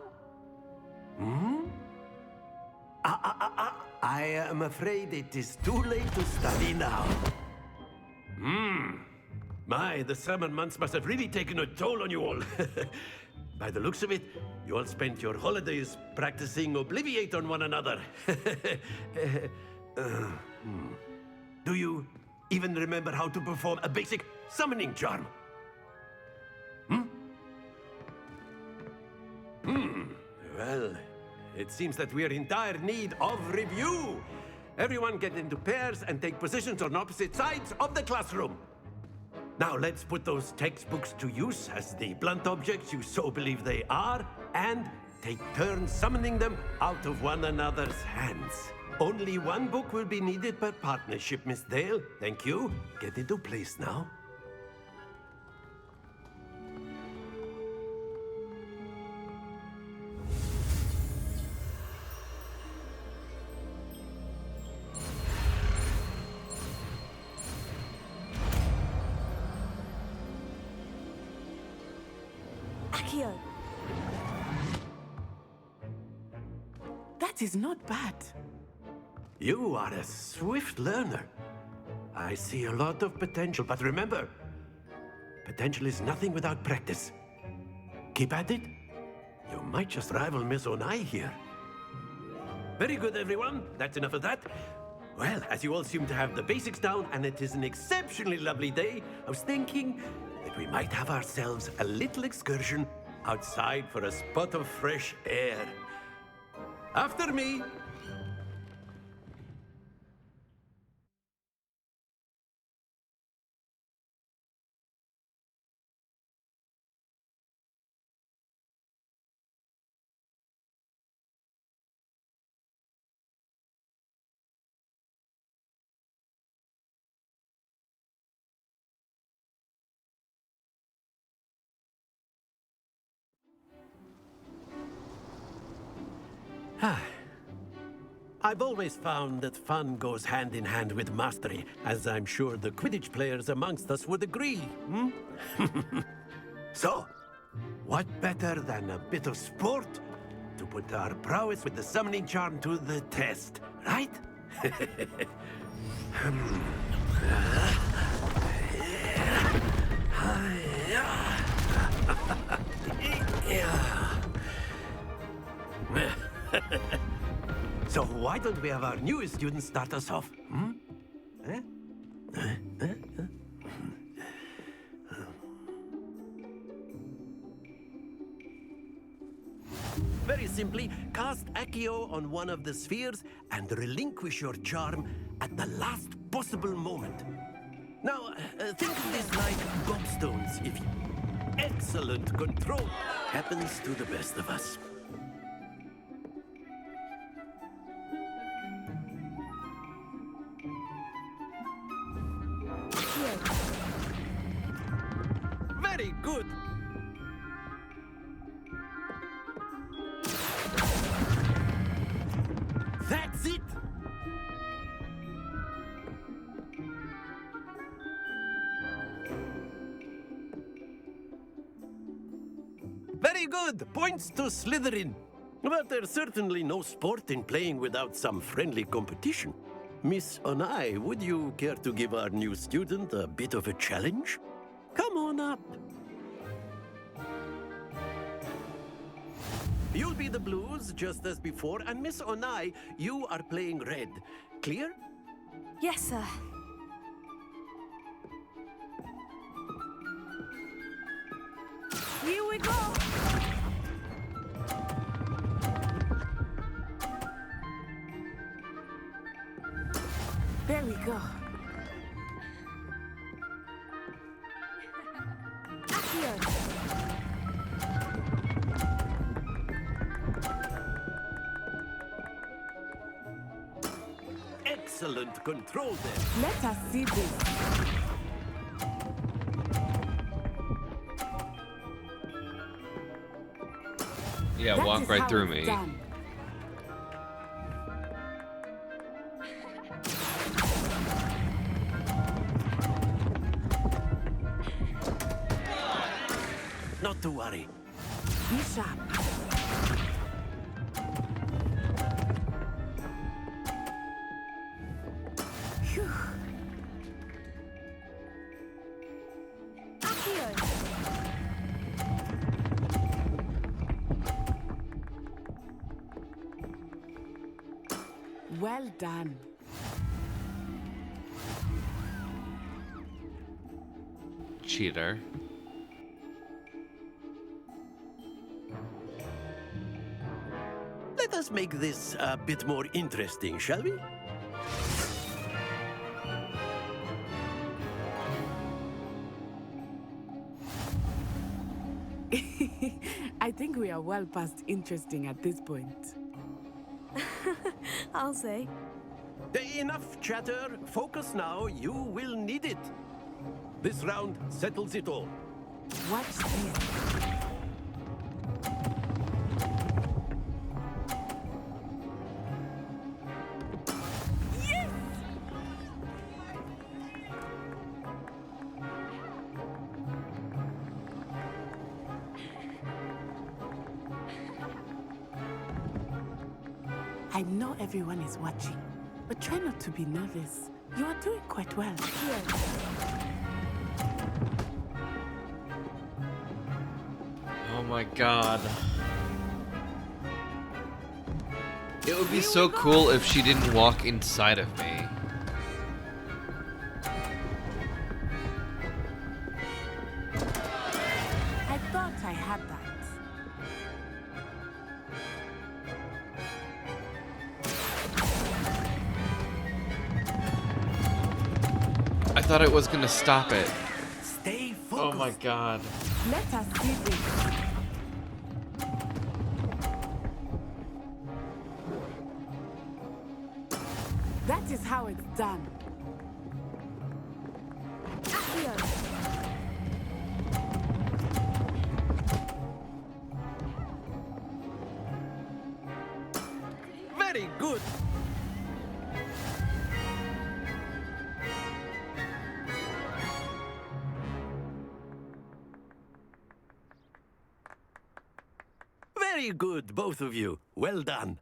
I am afraid it is too late to study now. My, the summer months must have really taken a toll on you all. By the looks of it, you all spent your holidays practicing Obliviate on one another. Do you even remember how to perform a basic summoning charm? Well, it seems that we are in dire need of review. Everyone get into pairs and take positions on opposite sides of the classroom. Now let's put those textbooks to use as the blunt objects you so believe they are, and take turns summoning them out of one another's hands. Only one book will be needed per partnership, Miss Dale. Thank you. Get into place now. Akio. That is not bad. You are a swift learner. I see a lot of potential, but remember, potential is nothing without practice. Keep at it. You might just rival Miss Onai here. Very good, everyone. That's enough of that. Well, as you all seem to have the basics down, and it is an exceptionally lovely day, I was thinking that we might have ourselves a little excursion outside for a spot of fresh air. After me. I've always found that fun goes hand in hand with mastery, as I'm sure the Quidditch players amongst us would agree. So, what better than a bit of sport to put our prowess with the summoning charm to the test, right? So why don't we have our newest student start us off? Very simply, cast Accio on one of the spheres and relinquish your charm at the last possible moment. Now, think of this like gobstones, if you... Excellent control happens to the best of us. Very good. That's it. Very good. Points to Slytherin. But there's certainly no sport in playing without some friendly competition. Miss Onai, would you care to give our new student a bit of a challenge? Come on up. You'll be the blues, just as before, and Miss Onai, you are playing red. Clear? Yes, sir. Here we go! There we go. Excellent control there. Let us see this. Yeah, That walk is right how through it's me. done. Not to worry. Be sharp. Phew. Well done. Cheater. Let us make this a bit more interesting, shall we? I think we are well past interesting at this point. I'll say. Enough chatter. Focus now. You will need it. This round settles it all. Watch this. I know everyone is watching, but try not to be nervous. You are doing quite well. Oh my god. It would be so cool if she didn't walk inside of me. I thought I had that. I thought it was gonna stop it. Stay focused. Oh my god. Let us see this. That is how it's done. Very good. Very good, both of you. Well done.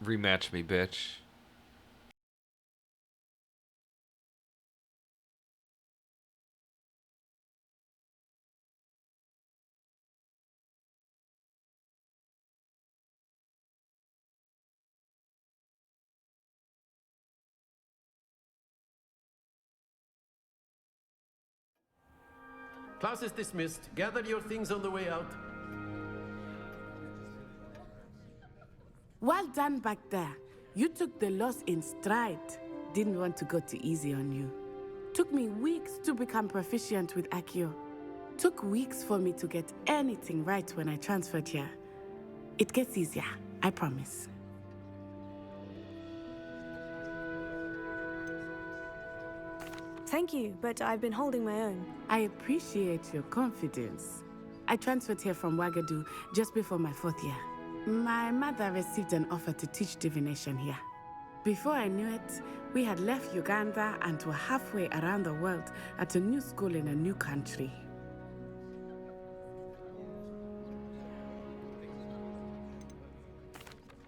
Rematch me, bitch. Class is dismissed. Gather your things on the way out. Well done back there. You took the loss in stride. Didn't want to go too easy on you. Took me weeks to become proficient with Accio. Took weeks for me to get anything right when I transferred here. It gets easier, I promise. Thank you, but I've been holding my own. I appreciate your confidence. I transferred here from Wagadu just before my 4th year. My mother received an offer to teach divination here. Before I knew it, we had left Uganda and were halfway around the world at a new school in a new country.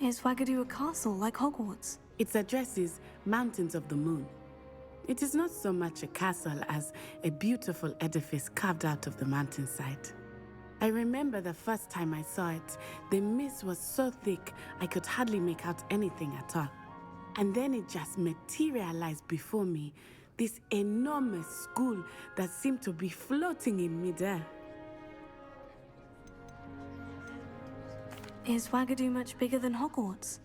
Is Wagadu a castle like Hogwarts? Its address is Mountains of the Moon. It is not so much a castle as a beautiful edifice carved out of the mountainside. I remember the first time I saw it, the mist was so thick I could hardly make out anything at all. And then it just materialized before me. This enormous school that seemed to be floating in midair. Is Wagadu much bigger than Hogwarts?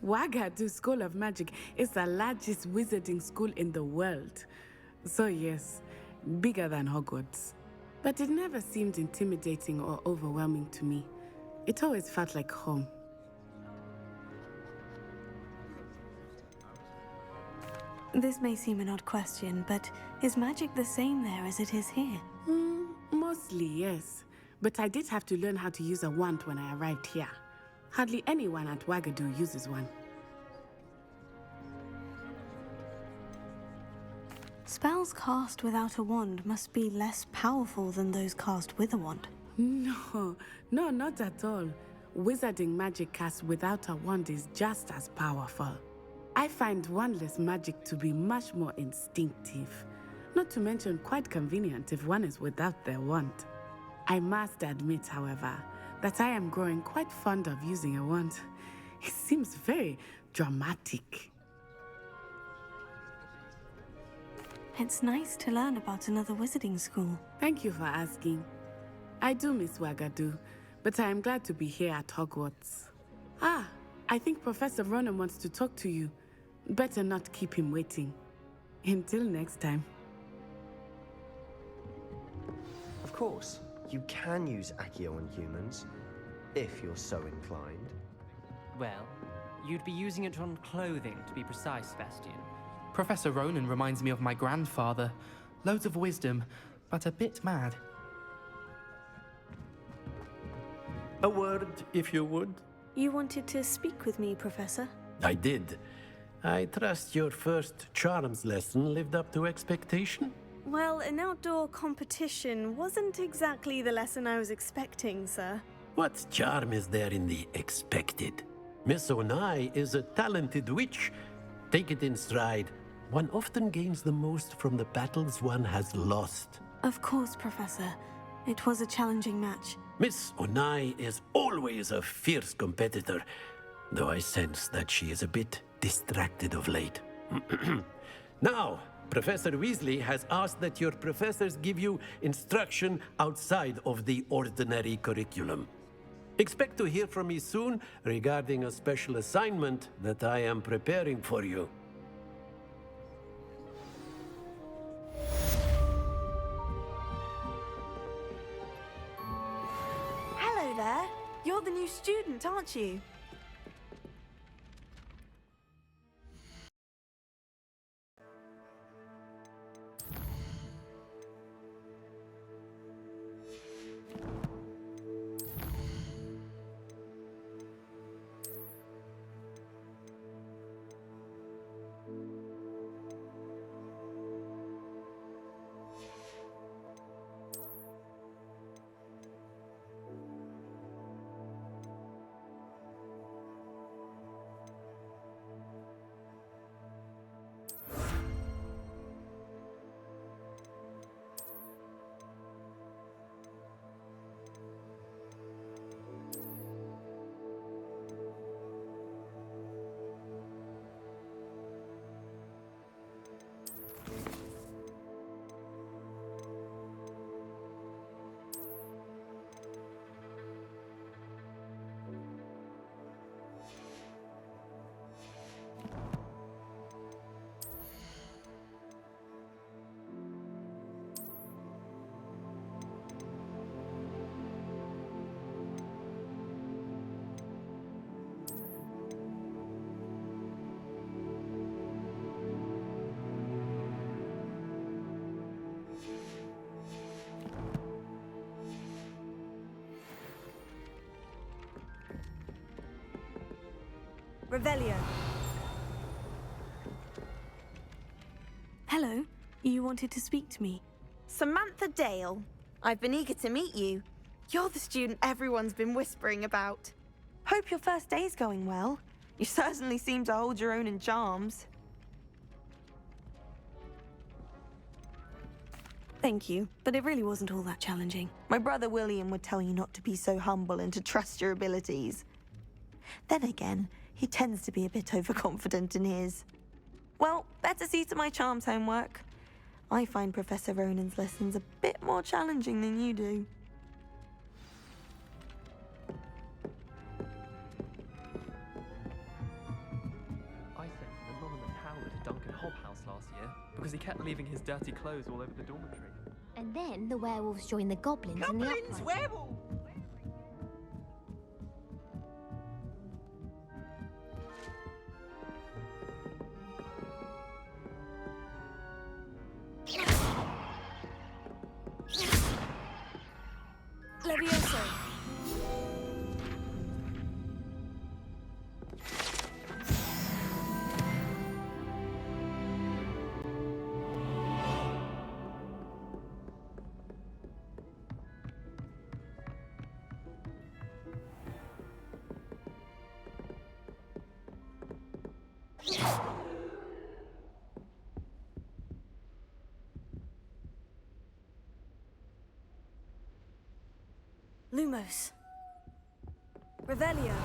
Wagadu School of Magic is the largest wizarding school in the world. So yes, bigger than Hogwarts. But it never seemed intimidating or overwhelming to me. It always felt like home. This may seem an odd question, but is magic the same there as it is here? Mostly, yes. But I did have to learn how to use a wand when I arrived here. Hardly anyone at Wagadu uses one. Spells cast without a wand must be less powerful than those cast with a wand. No, not at all. Wizarding magic cast without a wand is just as powerful. I find wandless magic to be much more instinctive. Not to mention quite convenient if one is without their wand. I must admit, however, that I am growing quite fond of using a wand. It seems very dramatic. It's nice to learn about another wizarding school. Thank you for asking. I do miss Wagadu, but I am glad to be here at Hogwarts. Ah, I think Professor Ronan wants to talk to you. Better not keep him waiting. Until next time. Of course, you can use Accio on humans, if you're so inclined. Well, you'd be using it on clothing, to be precise, Sebastian. Professor Ronan reminds me of my grandfather. Loads of wisdom, but a bit mad. A word, if you would. You wanted to speak with me, Professor? I did. I trust your first charms lesson lived up to expectation? Well, an outdoor competition wasn't exactly the lesson I was expecting, sir. What charm is there in the expected? Miss Onai is a talented witch. Take it in stride. One often gains the most from the battles one has lost. Of course, Professor. It was a challenging match. Miss Onai is always a fierce competitor, though I sense that she is a bit distracted of late. Now, Professor Weasley has asked that your professors give you instruction outside of the ordinary curriculum. Expect to hear from me soon regarding a special assignment that I am preparing for you. Hello there. You're the new student, aren't you? Revelio. Hello. You wanted to speak to me? Samantha Dale. I've been eager to meet you. You're the student everyone's been whispering about. Hope your first day's going well. You certainly seem to hold your own in charms. Thank you, but it really wasn't all that challenging. My brother William would tell you not to be so humble and to trust your abilities. Then again, He tends to be a bit overconfident in his. Well, better see to my charms homework. I find Professor Ronan's lessons a bit more challenging than you do. I sent an anonymous howler to Duncan Hobhouse last year because he kept leaving his dirty clothes all over the dormitory. And then the werewolves joined the goblins in the uprising. Werewolves! Levioso. Lumos. Revelio.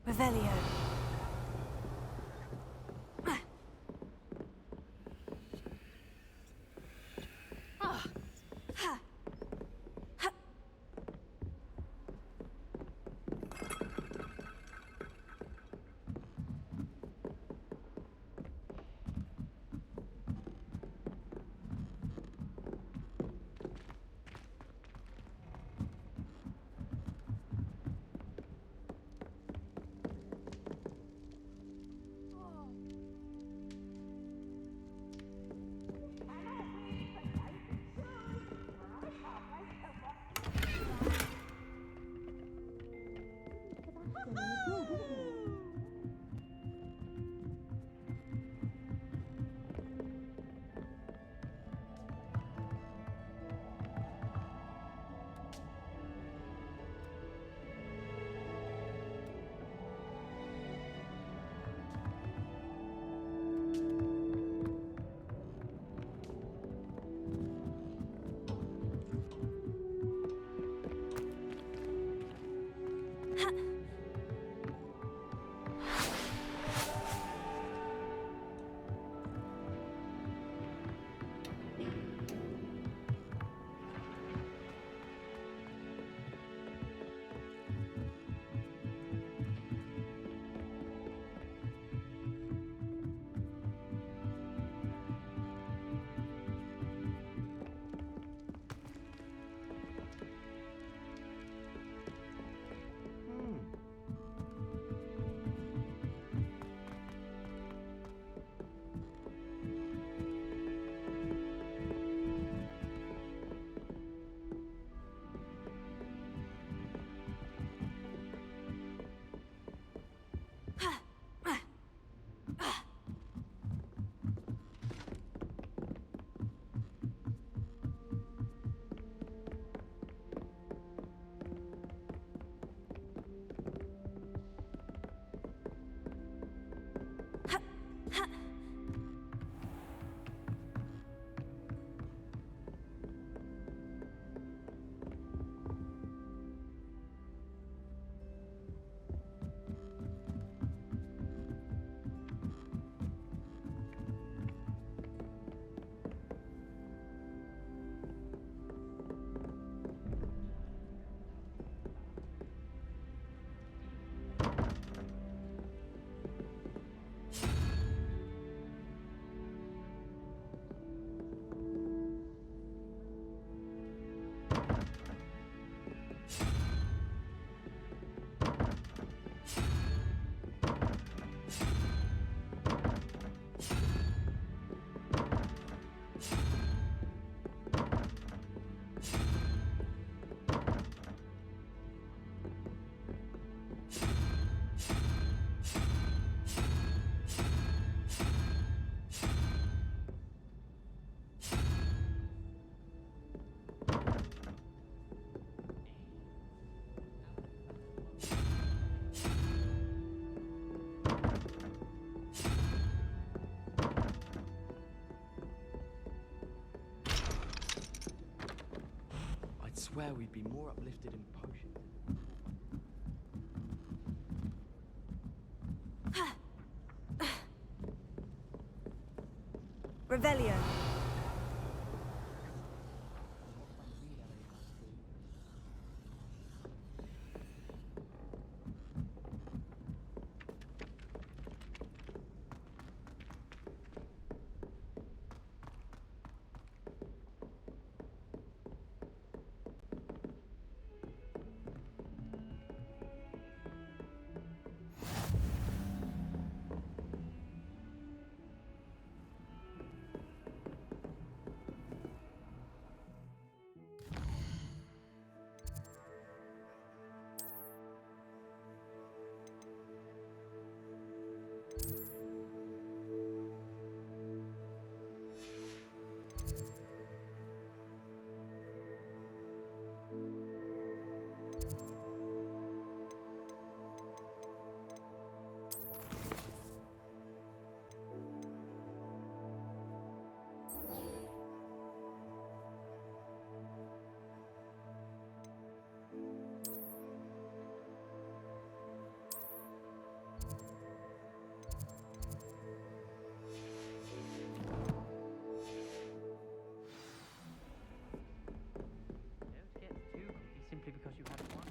Revelio. swear we'd be more uplifted in potion. Revelio. Simply because you had one.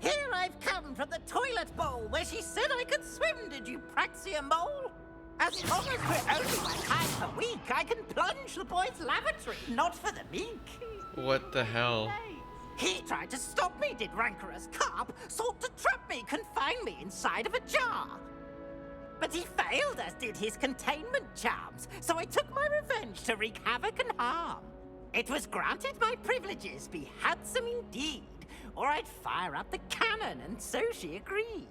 Here I've come from the toilet bowl where she said I could swim, did you praxia mole? As long as we're only 1 time a week, I can plunge the boy's lavatory, not for the meek. What the hell? He tried to stop me, did rancorous carp, sought to trap me, confine me inside of a jar. But he failed, as did his containment charms, so I took my revenge to wreak havoc and harm. It was granted my privileges be handsome indeed, or I'd fire up the cannon, and so she agreed.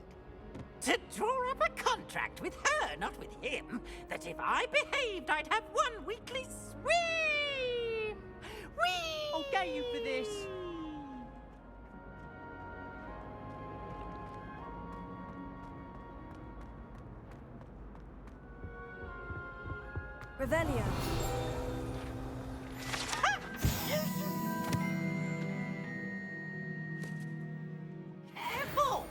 To draw up a contract with her, not with him, that if I behaved, I'd have 1 weekly swim! Whee! I'll get you for this! Revelio. Careful!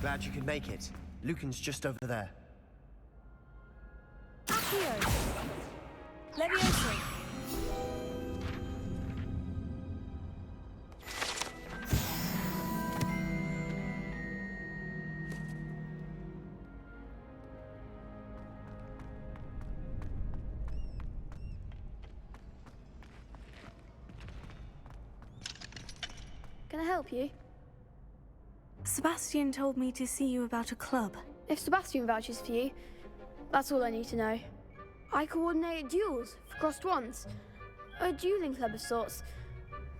Glad you could make it. Lucan's just over there. Accio. Levioso. Can I help you? Sebastian told me to see you about a club. If Sebastian vouches for you, that's all I need to know. I coordinate duels for crossed wands. A dueling club of sorts.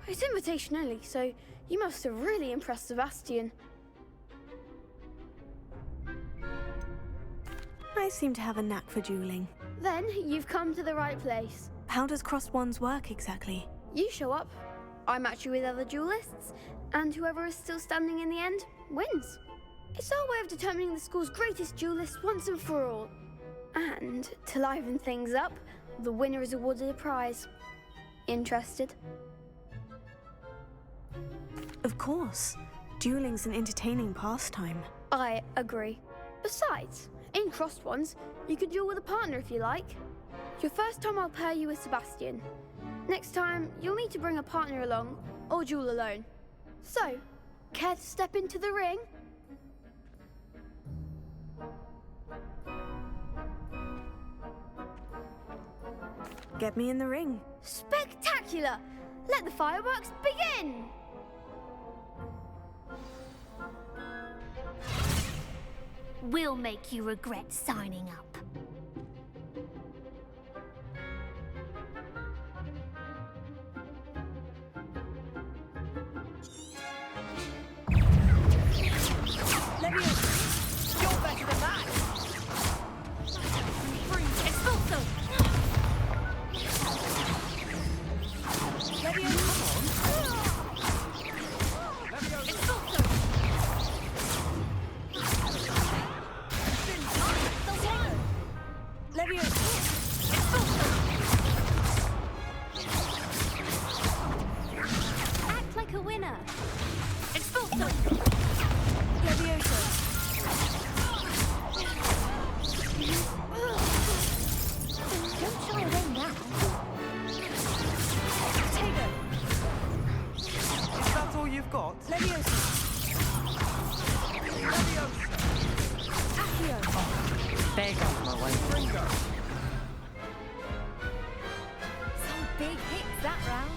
It's invitation only, so you must have really impressed Sebastian. I seem to have a knack for dueling. Then you've come to the right place. How does crossed wands work exactly? You show up, I match you with other duelists, and whoever is still standing in the end wins. It's our way of determining the school's greatest duelist once and for all. And to liven things up, the winner is awarded a prize. Interested? Of course. Dueling's an entertaining pastime. I agree. Besides, in crossed ones, you could duel with a partner if you like. Your first time I'll pair you with Sebastian. Next time, you'll need to bring a partner along, or duel alone. So, care to step into the ring? Get me in the ring. Spectacular! Let the fireworks begin! We'll make you regret signing up. Leviosa, you're better than that! Expulso! Leviosa, come on! Expulso! Act like a winner. Expulso. Leviosa. Don't shy away now. Tego. Is that all you've got? Leviosa. Leviosa. Accio. There goes my way. Ringo. Some big hits that round.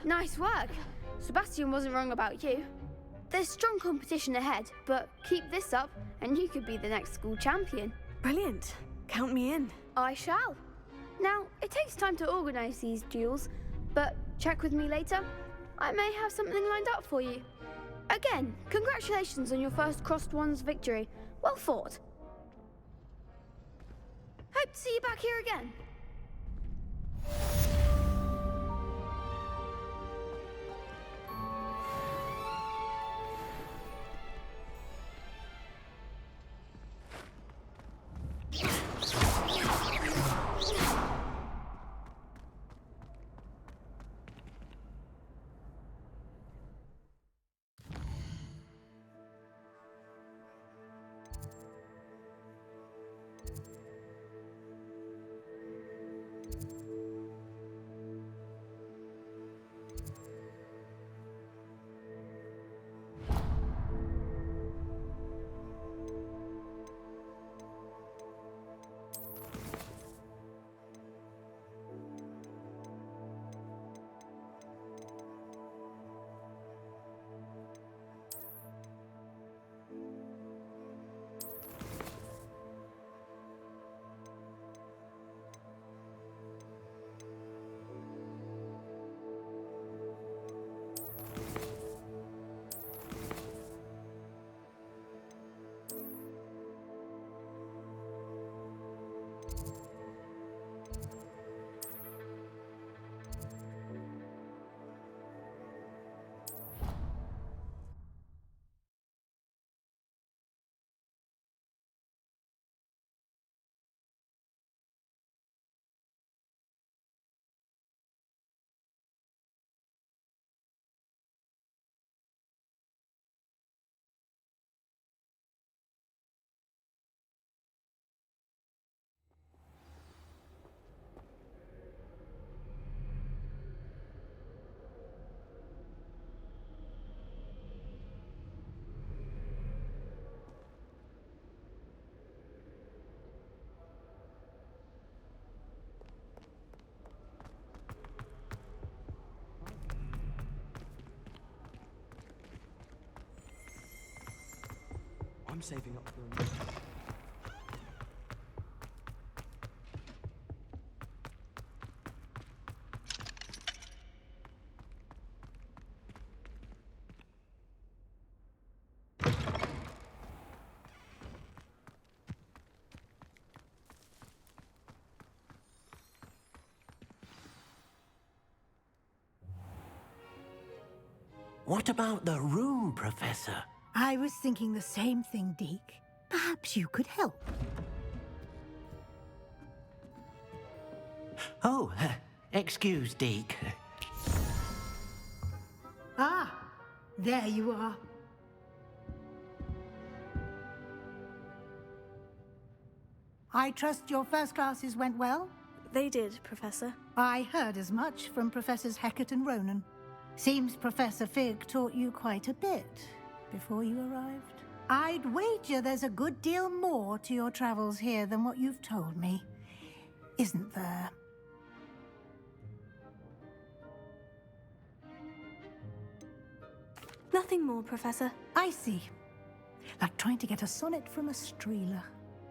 Nice work. Sebastian wasn't wrong about you. There's strong competition ahead, but keep this up and you could be the next school champion. Brilliant. Count me in. I shall. Now, it takes time to organise these duels, but check with me later. I may have something lined up for you. Again, congratulations on your first crossed wands victory. Well fought. Hope to see you back here again. I'm saving up for them. What about the room, Professor? I was thinking the same thing, Deke. Perhaps you could help. Oh, excuse, Deke. Ah, there you are. I trust your first classes went well? They did, Professor. I heard as much from Professors Hecat and Ronan. Seems Professor Fig taught you quite a bit before you arrived. I'd wager there's a good deal more to your travels here than what you've told me. Isn't there? Nothing more, Professor. I see. Like trying to get a sonnet from a streeler.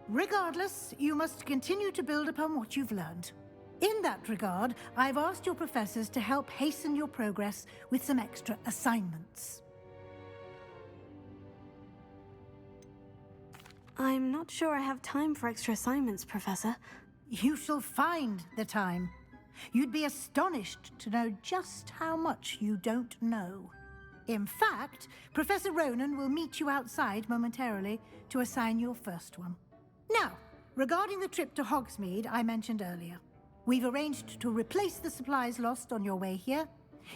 Regardless, you must continue to build upon what you've learned. In that regard, I've asked your professors to help hasten your progress with some extra assignments. I'm not sure I have time for extra assignments, Professor. You shall find the time. You'd be astonished to know just how much you don't know. In fact, Professor Ronan will meet you outside momentarily to assign your first one. Now, regarding the trip to Hogsmeade I mentioned earlier, we've arranged to replace the supplies lost on your way here,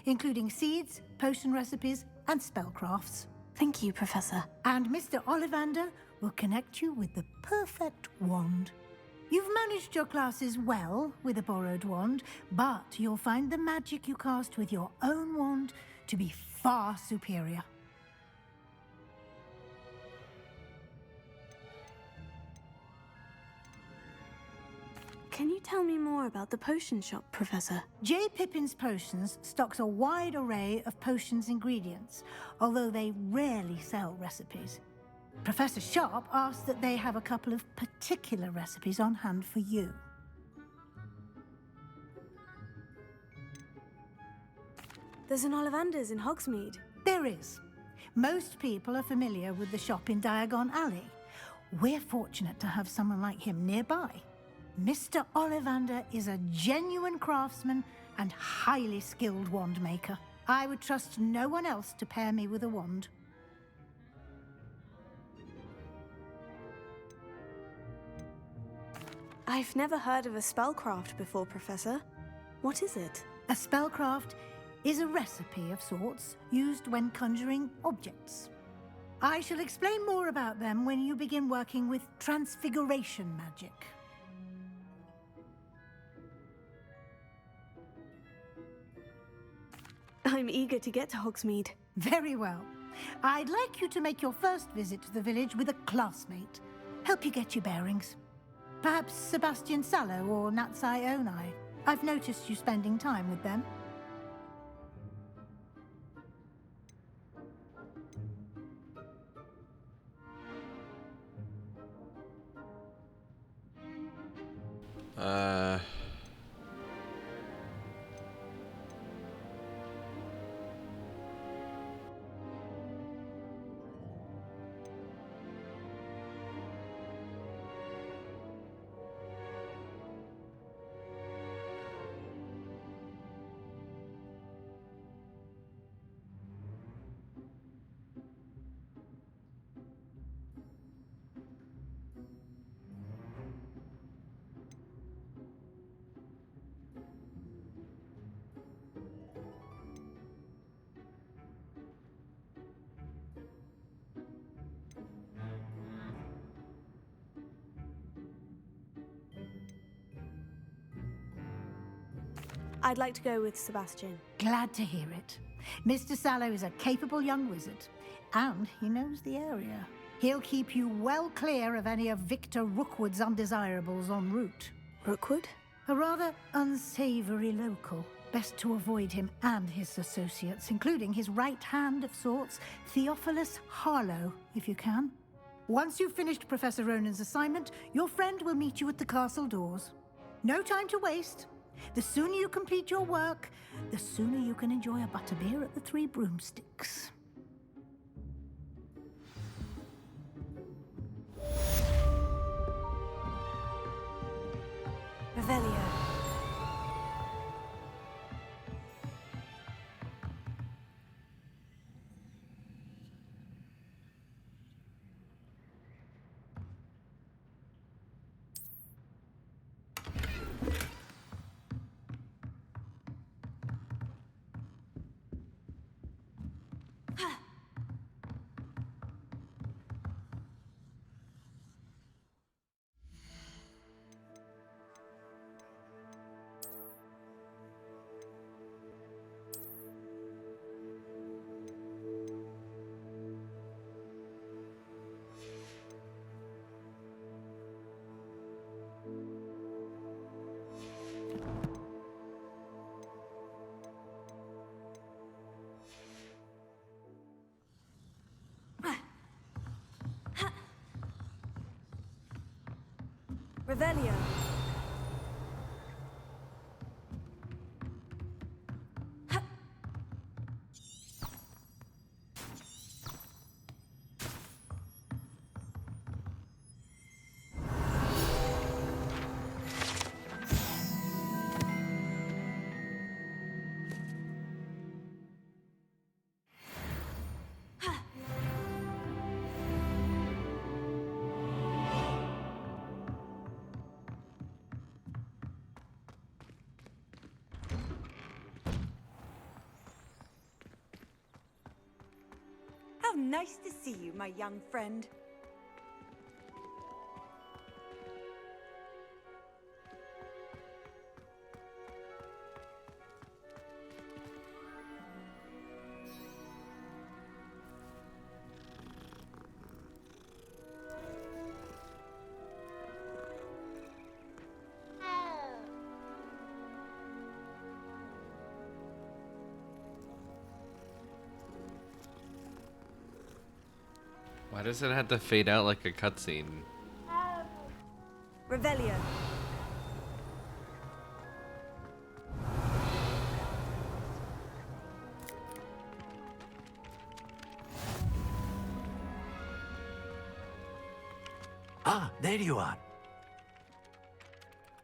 including seeds, potion recipes, and spellcrafts. Thank you, Professor. And Mr. Ollivander will connect you with the perfect wand. You've managed your classes well with a borrowed wand, but you'll find the magic you cast with your own wand to be far superior. Can you tell me more about the potion shop, Professor? J. Pippin's Potions stocks a wide array of potions ingredients, although they rarely sell recipes. Professor Sharp asks that they have a couple of particular recipes on hand for you. There's an Ollivander's in Hogsmeade. There is. Most people are familiar with the shop in Diagon Alley. We're fortunate to have someone like him nearby. Mr. Ollivander is a genuine craftsman and highly skilled wand maker. I would trust no one else to pair me with a wand. I've never heard of a spellcraft before, Professor. What is it? A spellcraft is a recipe of sorts used when conjuring objects. I shall explain more about them when you begin working with transfiguration magic. I'm eager to get to Hogsmeade. Very well. I'd like you to make your first visit to the village with a classmate. Help you get your bearings. Perhaps Sebastian Sallow or Natsai Onai. I've noticed you spending time with them. I'd like to go with Sebastian. Glad to hear it. Mr. Sallow is a capable young wizard, and he knows the area. He'll keep you well clear of any of Victor Rookwood's undesirables en route. Rookwood? A rather unsavory local. Best to avoid him and his associates, including his right hand of sorts, Theophilus Harlow, if you can. Once you've finished Professor Ronan's assignment, your friend will meet you at the castle doors. No time to waste. The sooner you complete your work, the sooner you can enjoy a butterbeer at the Three Broomsticks. Revelio. Revelio. How nice to see you, my young friend. Why does it have to fade out like a cutscene? Revelio. Ah, there you are.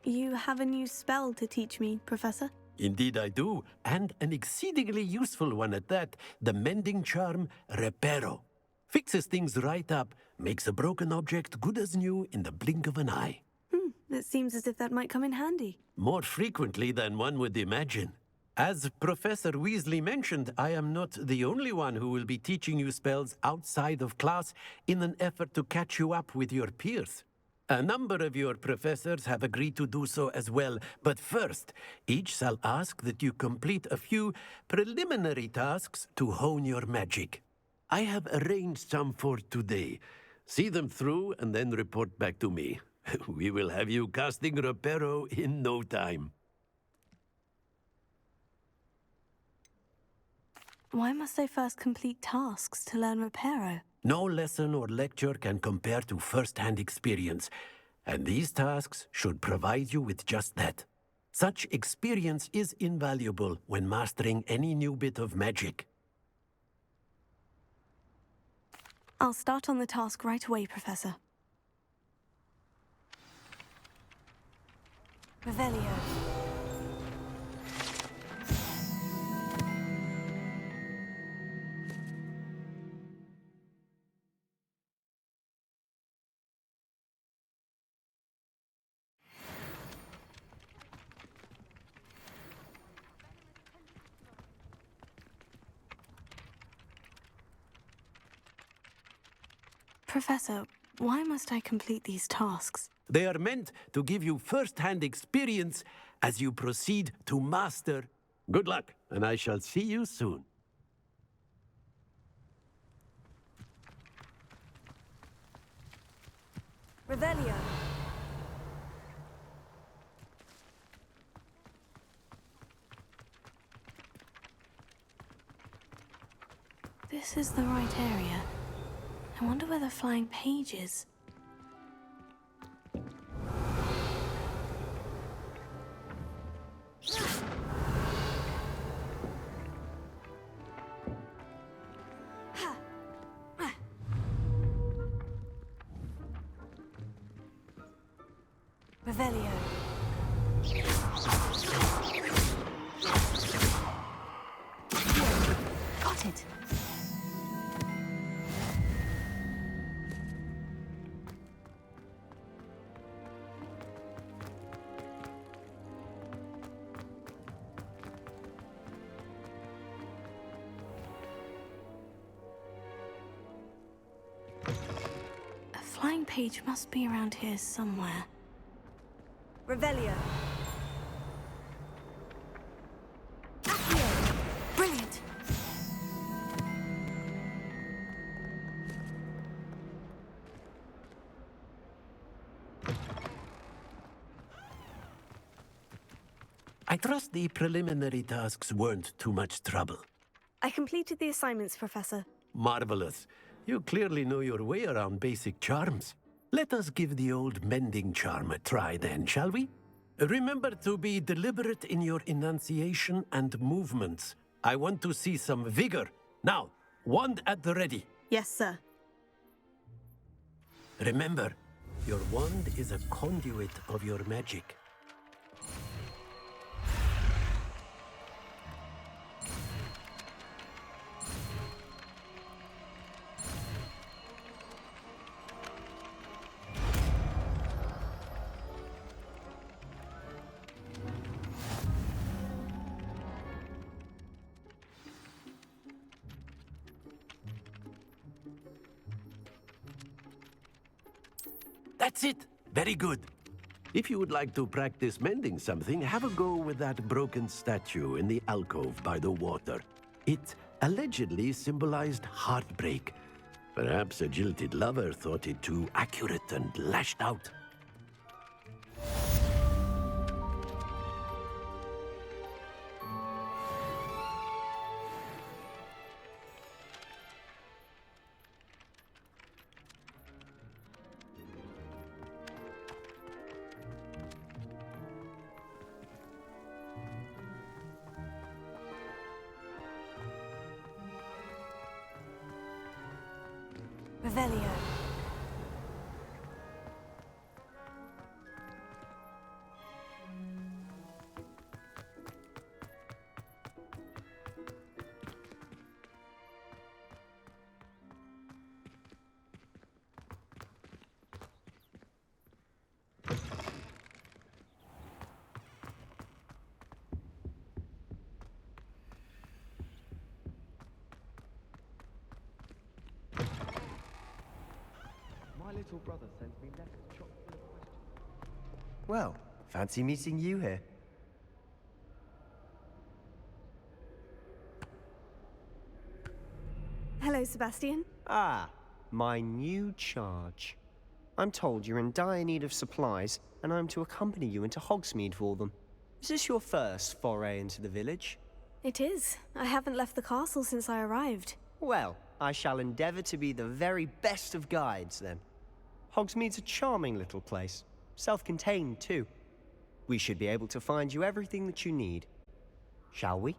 You have a new spell to teach me, Professor? Indeed I do, and an exceedingly useful one at that. The mending charm, Reparo. Fixes things right up, makes a broken object good as new in the blink of an eye. It seems as if that might come in handy. More frequently than one would imagine. As Professor Weasley mentioned, I am not the only one who will be teaching you spells outside of class in an effort to catch you up with your peers. A number of your professors have agreed to do so as well, but first, each shall ask that you complete a few preliminary tasks to hone your magic. I have arranged some for today. See them through and then report back to me. We will have you casting Reparo in no time. Why must I first complete tasks to learn Reparo? No lesson or lecture can compare to first-hand experience, and these tasks should provide you with just that. Such experience is invaluable when mastering any new bit of magic. I'll start on the task right away, Professor. Revelio. Professor, why must I complete these tasks? They are meant to give you first-hand experience as you proceed to master. Good luck, and I shall see you soon. Revelio. This is the right area. I wonder where the flying page is. Revelio. Got it. A flying page must be around here somewhere. Revelio. Accio. Brilliant. I trust the preliminary tasks weren't too much trouble. I completed the assignments, Professor. Marvelous. You clearly know your way around basic charms. Let us give the old mending charm a try then, shall we? Remember to be deliberate in your enunciation and movements. I want to see some vigor. Now, wand at the ready. Yes, sir. Remember, your wand is a conduit of your magic. That's it. Very good. If you would like to practice mending something, have a go with that broken statue in the alcove by the water. It allegedly symbolized heartbreak. Perhaps a jilted lover thought it too accurate and lashed out. Revelio. My little brother sends me letters chock full of questions. Well, fancy meeting you here. Hello, Sebastian. Ah, my new charge. I'm told you're in dire need of supplies, and I'm to accompany you into Hogsmeade for them. Is this your first foray into the village? It is. I haven't left the castle since I arrived. Well, I shall endeavor to be the very best of guides, then. Hogsmeade's a charming little place. Self-contained, too. We should be able to find you everything that you need. Shall we?